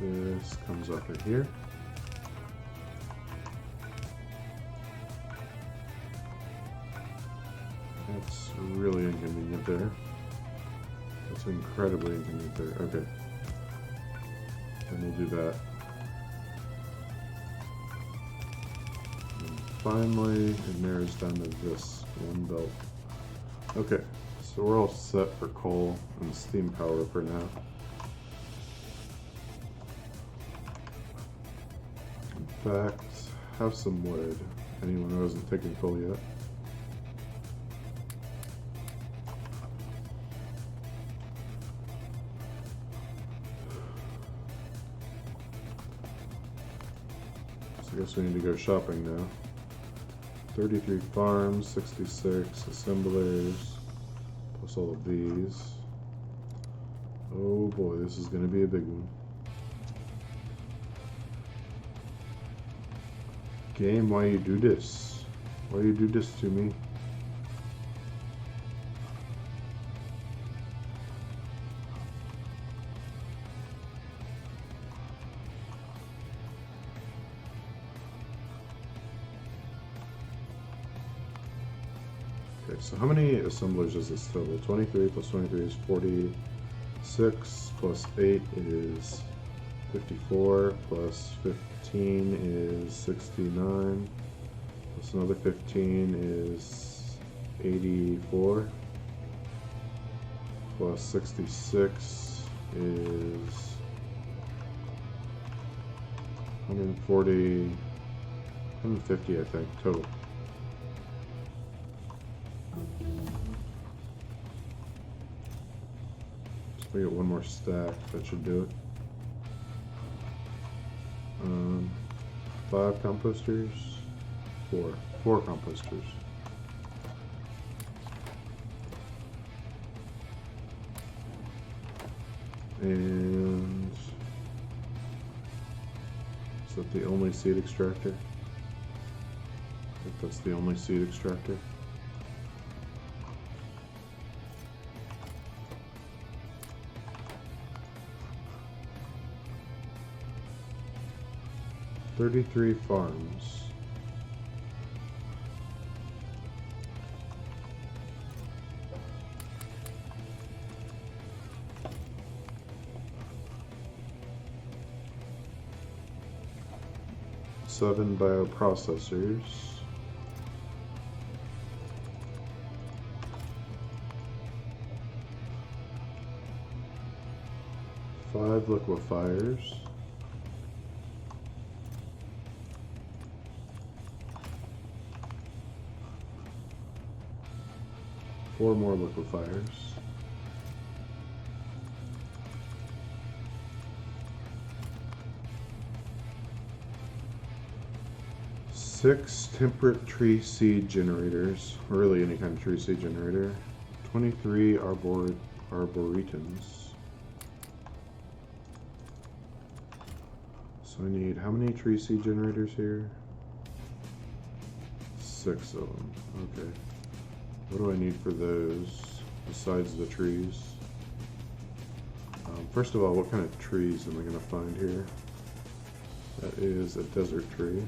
This comes up right here. That's really inconvenient there. That's incredibly inconvenient there. Okay. Then we'll do that. And finally, it narrows down to this one belt. Okay, so we're all set for coal and steam power for now. In fact, have some wood. Anyone who hasn't taken coal yet. I guess we need to go shopping now. 33 farms, 66 assemblers, plus all of these. Oh boy, this is going to be a big one. Game, why you do this? Why you do this to me? Okay, so how many assemblers is this total? 23 plus 23 is 46, plus 8 is 54, plus 15 is 69, plus another 15 is 84, plus 66 is 140, 150 I think, total. So we get one more stack, that should do it. 5 composters, 4 composters. And is that the only seed extractor? I think that's the only seed extractor. "33 farms. "7 bioprocessors. "5 liquefiers. "4 more liquefiers. "6 temperate tree seed generators, or really any kind of tree seed generator. 23 arboretums. So I need how many tree seed generators here? 6 of them. Okay. What do I need for those besides the trees? First of all, what kind of trees am I going to find here? That is a desert tree.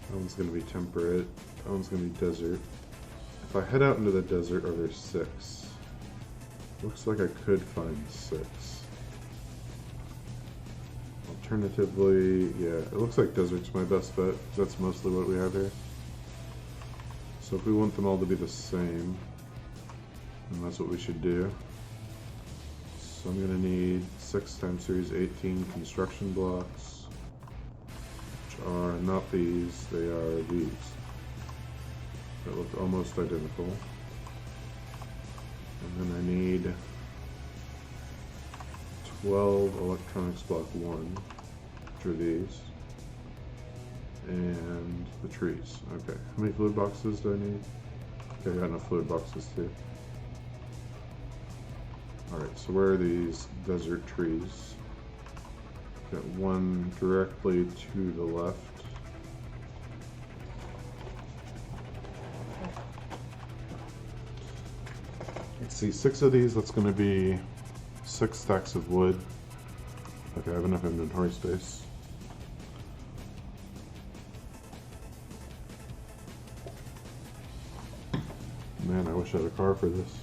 That one's going to be temperate. That one's going to be desert. If I head out into the desert, are there 6? Looks like I could find 6. Alternatively, yeah, it looks like desert's my best bet, because that's mostly what we have here. So if we want them all to be the same, then that's what we should do. So I'm going to need 6 times series 18 construction blocks, which are not these, they are these. That look almost identical. And then I need 12 electronics block 1, which are these. And the trees. Okay, how many fluid boxes do I need? Okay, I got enough fluid boxes too. Alright, so where are these desert trees? Got one directly to the left. Let's see, 6 of these, that's going to be 6 stacks of wood. Okay, I have enough inventory space. Man, I wish I had a car for this.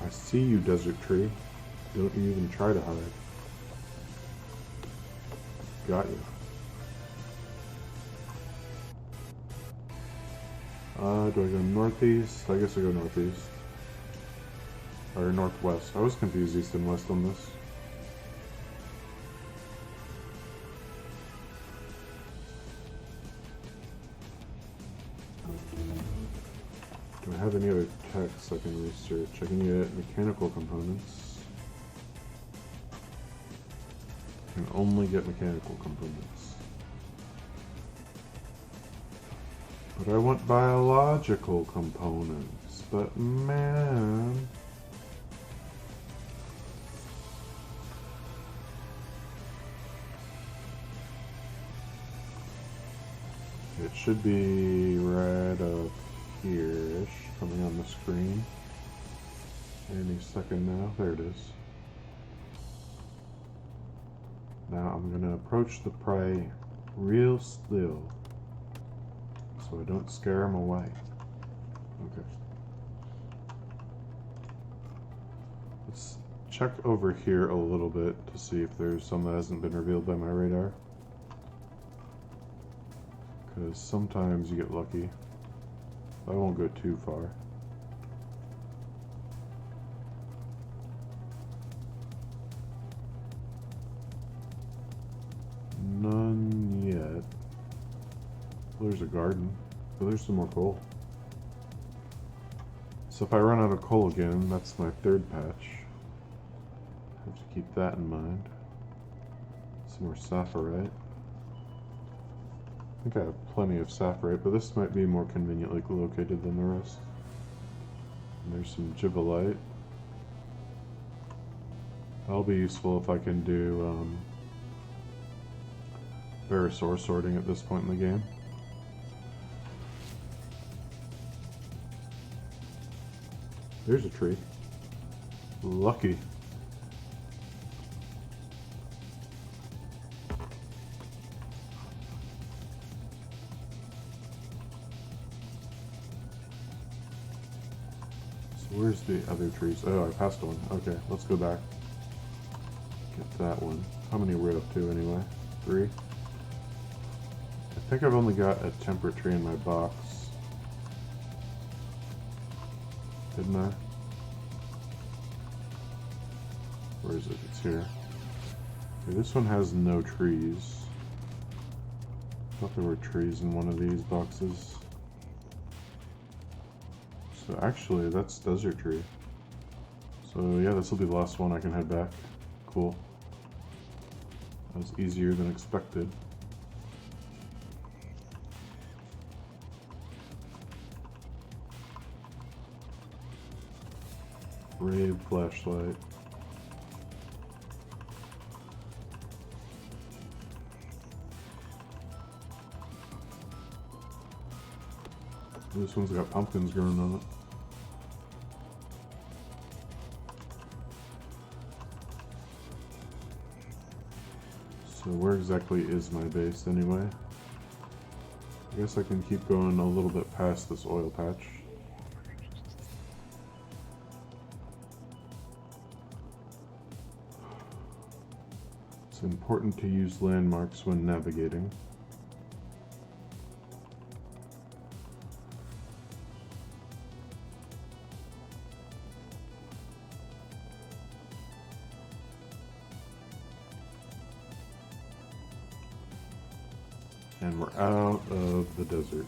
I see you, desert tree. Don't you even try to hide. Got you. Do I go northeast? I guess I go northeast. Or northwest. I was confused east and west on this. Do I have any other texts I can research? I can get mechanical components. I can only get mechanical components. But I want biological components. But man... It should be right up here-ish, coming on the screen. Any second now. There it is. Now I'm going to approach the prey real still, so I don't scare him away. Okay. Let's check over here a little bit to see if there's some that hasn't been revealed by my radar. Because sometimes you get lucky. I won't go too far. None yet. Well, there's a garden. Oh, there's some more coal. So if I run out of coal again, that's my 3rd patch. Have to keep that in mind. Some more sapphirite. I think I have plenty of sapphirite, but this might be more conveniently located than the rest. And there's some gibbolite. That'll be useful if I can do Verosaur sorting at this point in the game. There's a tree. Lucky. Where's the other trees? Oh, I passed one. Okay, let's go back. Get that one. How many are we up to anyway? 3? I think I've only got a temperate tree in my box. Didn't I? Where is it? It's here. Okay, this one has no trees. I thought there were trees in one of these boxes. So actually, that's desert tree. So yeah, this will be the last one. I can head back. Cool. That was easier than expected. Brave flashlight. This one's got pumpkins growing on it. So where exactly is my base anyway? I guess I can keep going a little bit past this oil patch. It's important to use landmarks when navigating. And we're out of the desert.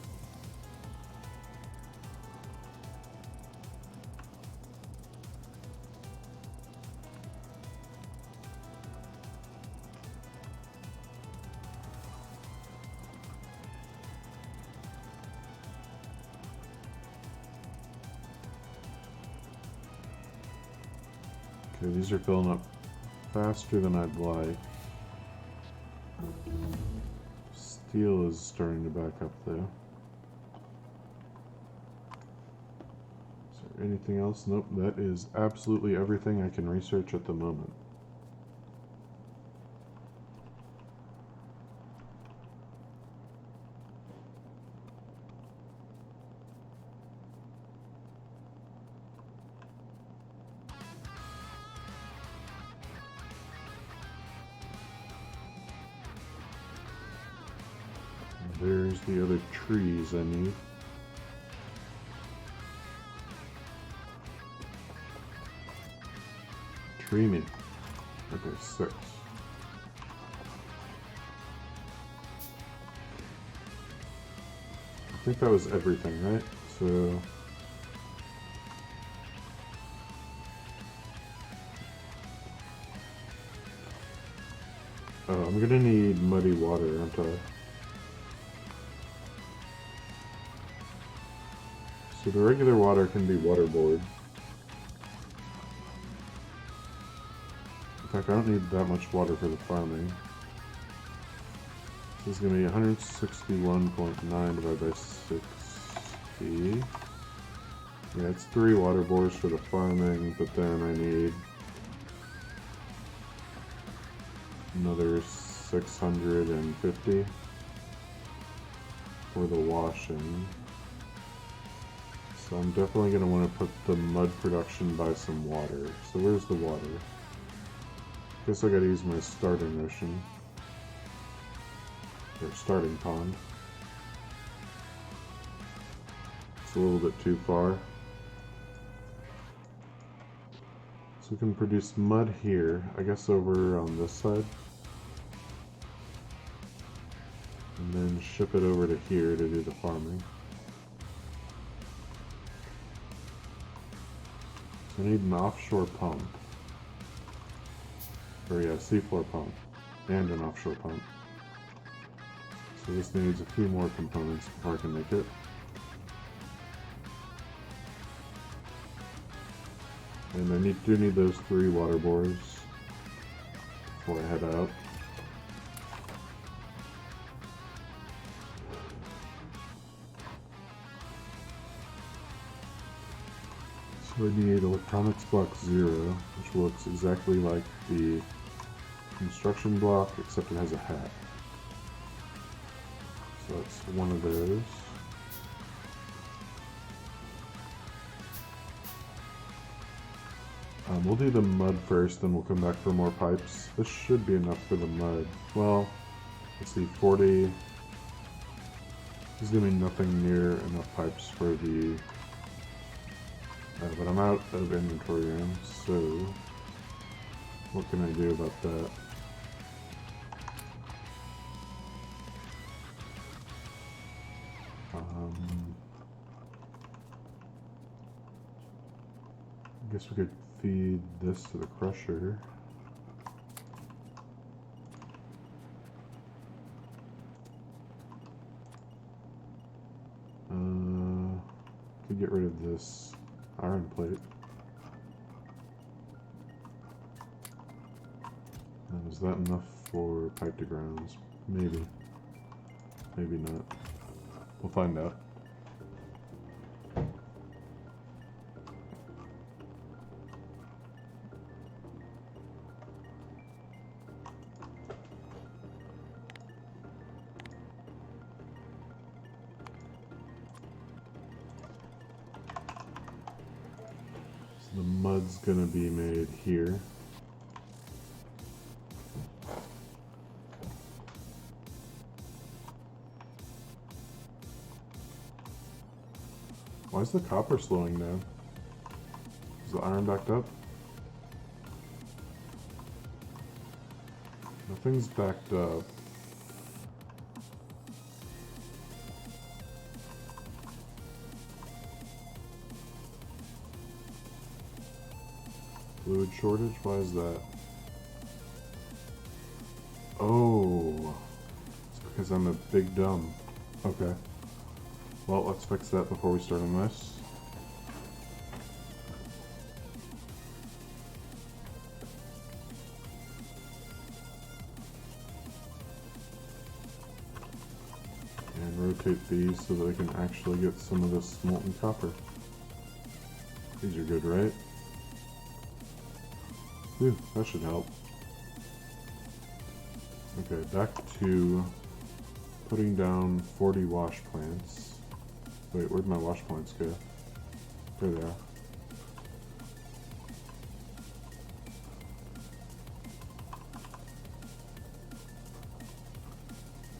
Okay, these are filling up faster than I'd like. Steel is starting to back up though. Is there anything else? Nope, that is absolutely everything I can research at the moment. There's the other trees I need. Tree me. Okay, 6. I think that was everything, right? So oh, I'm gonna need muddy water, aren't I? So the regular water can be waterboard. In fact, I don't need that much water for the farming. This is going to be 161.9 divided by 60. Yeah, it's 3 water bores for the farming, but then I need another 650 for the washing. So I'm definitely going to want to put the mud production by some water. So where's the water? Guess I got to use my starting ocean. Or starting pond. It's a little bit too far. So we can produce mud here, I guess over on this side. And then ship it over to here to do the farming. So I need an offshore pump. Or yeah, seafloor pump. And an offshore pump. So this needs a few more components before I can make it. And I do need those 3 water bores before I head out. So I need electronics block 0, which looks exactly like the construction block, except it has a hat. So that's one of those. We'll do the mud first, then we'll come back for more pipes. This should be enough for the mud. Well, let's see, 40. There's gonna be nothing near enough pipes for the... but I'm out of inventory room, so what can I do about that? I guess we could feed this to the crusher. get rid of this iron plate. And is that enough for pipe to grounds? Maybe. Maybe not. We'll find out. So the mud's gonna be made here. Why is the copper slowing down? Is the iron backed up? Nothing's backed up. Fluid shortage? Why is that? Oh, it's because I'm a big dumb. Okay. Well, let's fix that before we start on this. And rotate these so that I can actually get some of this molten copper. These are good, right? Phew, that should help. Okay, back to putting down 40 wash plants. Wait, where'd my wash plants go? There they are.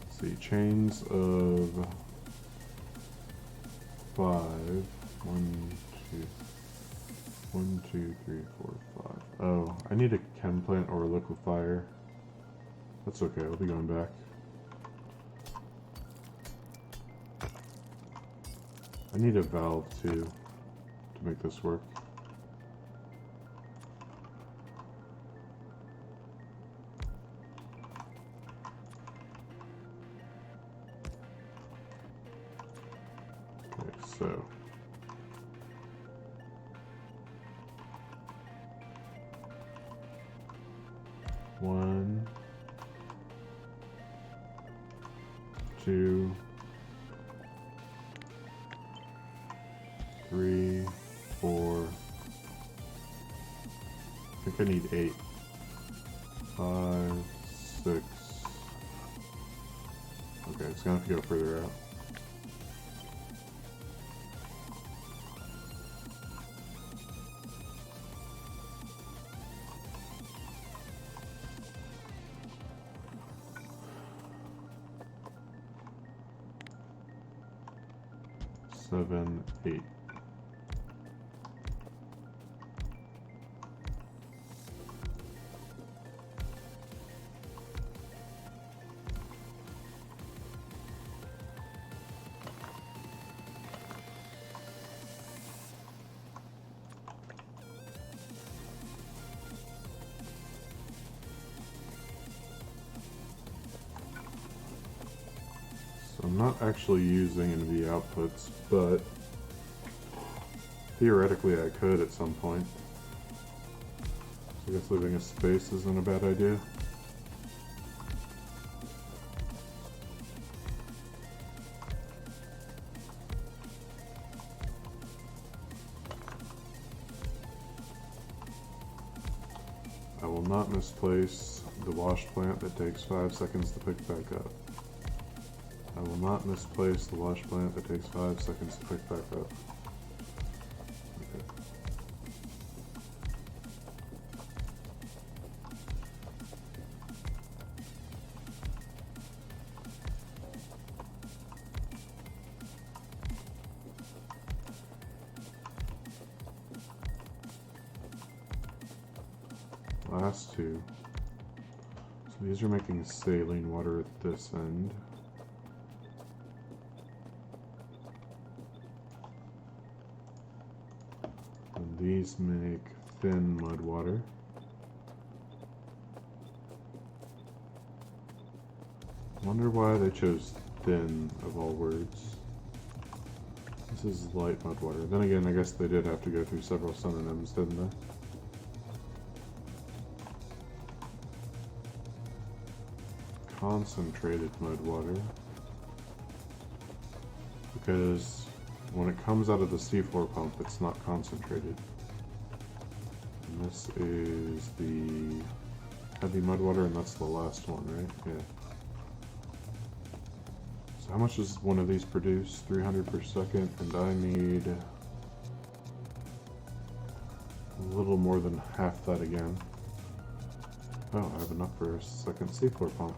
Let's see, chains of 5. 1, 2, 3, 4, 5. Oh, I need a chem plant or a liquefier. That's okay, I'll be going back. I need a valve too to make this work. Okay, so one, two, 3, 4. I think I need 8. 5, 6. Okay, it's gonna have to go further out. Seven, 8. I'm not actually using any of the outputs, but theoretically I could at some point. So I guess leaving a space isn't a bad idea. I will not misplace the wash plant that takes 5 seconds to pick back up. I will not misplace the wash plant that takes 5 seconds to pick back up. Okay. Last two. So these are making saline water at this end. And these make thin mud water. Wonder why they chose thin of all words. This is light mud water. Then again, I guess they did have to go through several synonyms, didn't they? Concentrated mud water. Because when it comes out of the seafloor pump, it's not concentrated. And this is the heavy mud water, and that's the last one, right? Yeah. So how much does one of these produce? 300 per second, and I need a little more than half that again. Oh, I have enough for a second seafloor pump.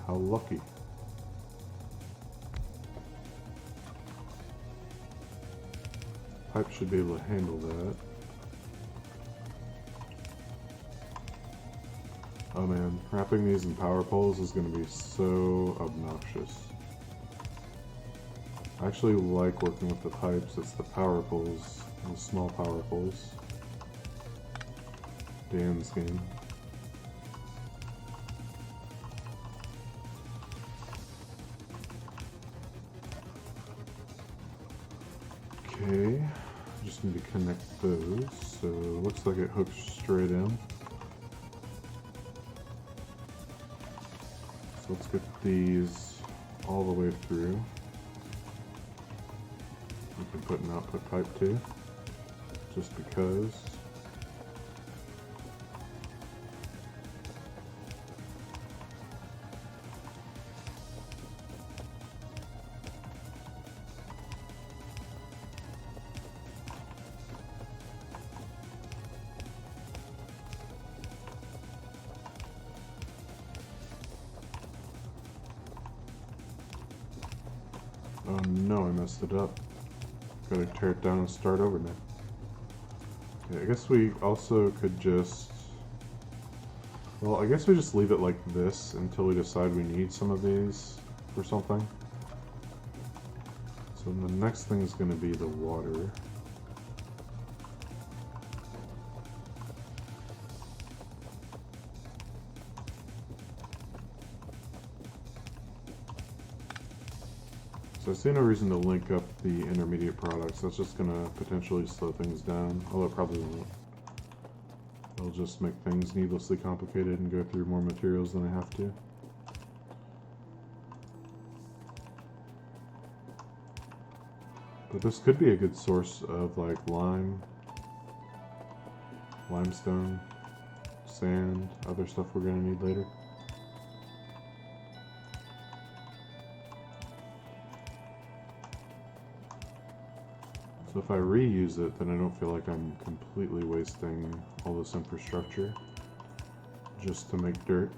How lucky. Pipe should be able to handle that. Oh man, wrapping these in power poles is going to be so obnoxious. I actually like working with the pipes. It's the power poles, the small power poles. Dan's game. Okay, just need to connect those. So it looks like it hooks straight in. So let's get these all the way through. We can put an output pipe too, just because. Oh no, I messed it up. Gotta tear it down and start over now. Okay, I guess we also could just... Well, I guess we just leave it like this until we decide we need some of these for something. So the next thing is gonna be the water. So I see no reason to link up the intermediate products. That's just going to potentially slow things down, although it probably won't. It'll just make things needlessly complicated and go through more materials than I have to. But this could be a good source of like limestone, sand, other stuff we're going to need later. So if I reuse it, then I don't feel like I'm completely wasting all this infrastructure just to make dirt.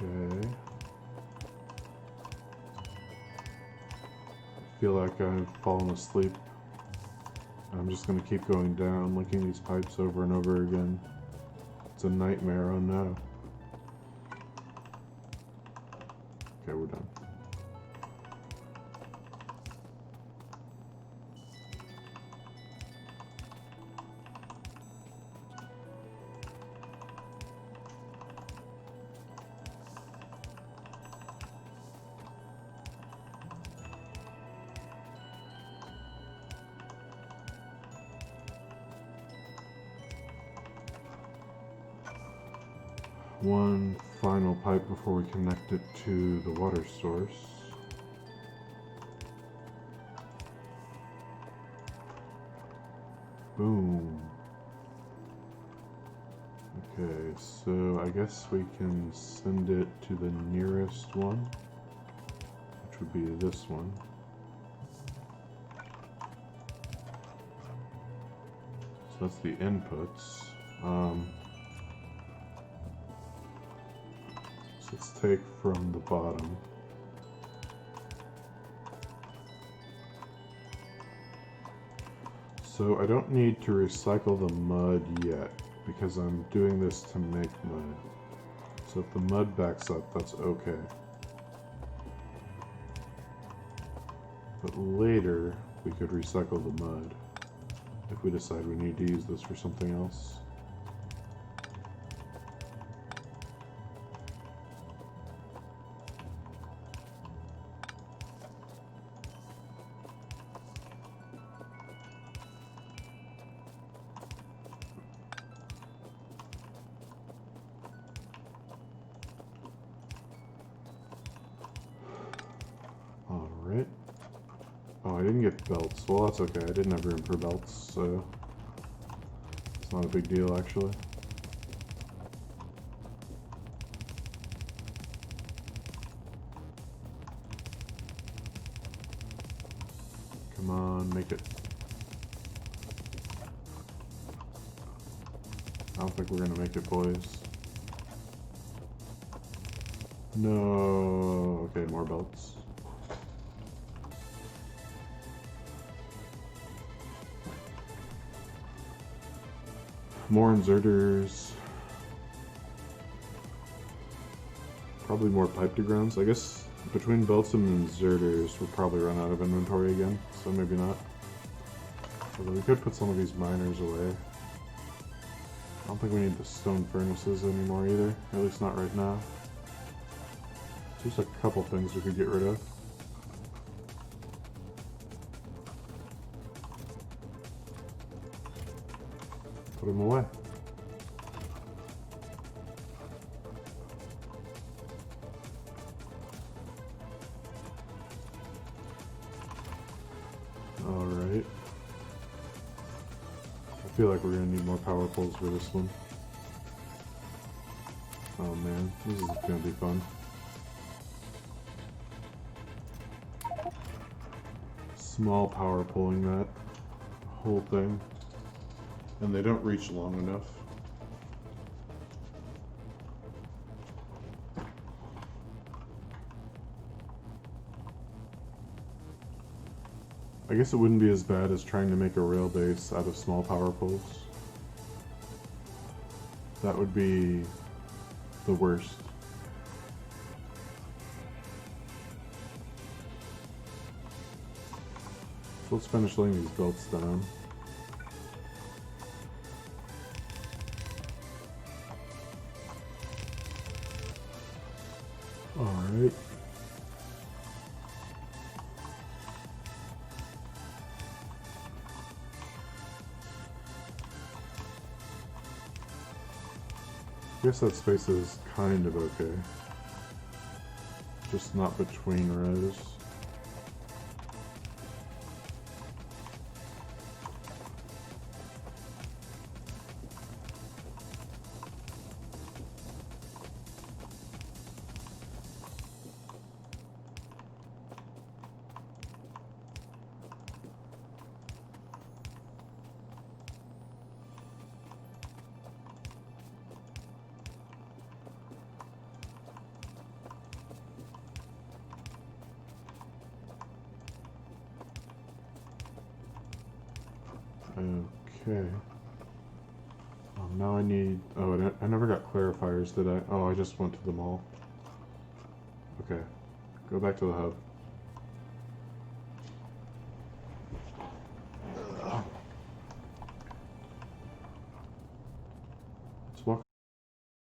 Okay. I feel like I've fallen asleep. I'm just going to keep going down, linking these pipes over and over again. It's a nightmare, oh no. Okay, we're done. One final pipe before we connect it to the water source. Boom. Okay, so I guess we can send it to the nearest one, which would be this one. So that's the inputs. Let's take from the bottom. So I don't need to recycle the mud yet because I'm doing this to make mud. So if the mud backs up, that's okay. But later, we could recycle the mud if we decide we need to use this for something else. Alright. Oh, I didn't get belts. Well, that's okay. I didn't have room for belts, so it's not a big deal, actually. Come on, make it. I don't think we're gonna make it, boys. No. Okay, more belts. More inserters. Probably more pipe to grounds. I guess between belts and inserters, we'll probably run out of inventory again, so maybe not. Although we could put some of these miners away. I don't think we need the stone furnaces anymore either, at least not right now. Just a couple things we could get rid of. Put them away. Alright. I feel like we're gonna need more power poles for this one. Oh man, this is gonna be fun. Small power pulling that whole thing. And they don't reach long enough. I guess it wouldn't be as bad as trying to make a rail base out of small power poles. That would be the worst. So let's finish laying these belts down. Alright. I guess that space is kind of okay. Just not between rows. Okay. Now I need... Oh, I never got clarifiers, did I? Oh, I just went to the mall. Okay. Go back to the hub.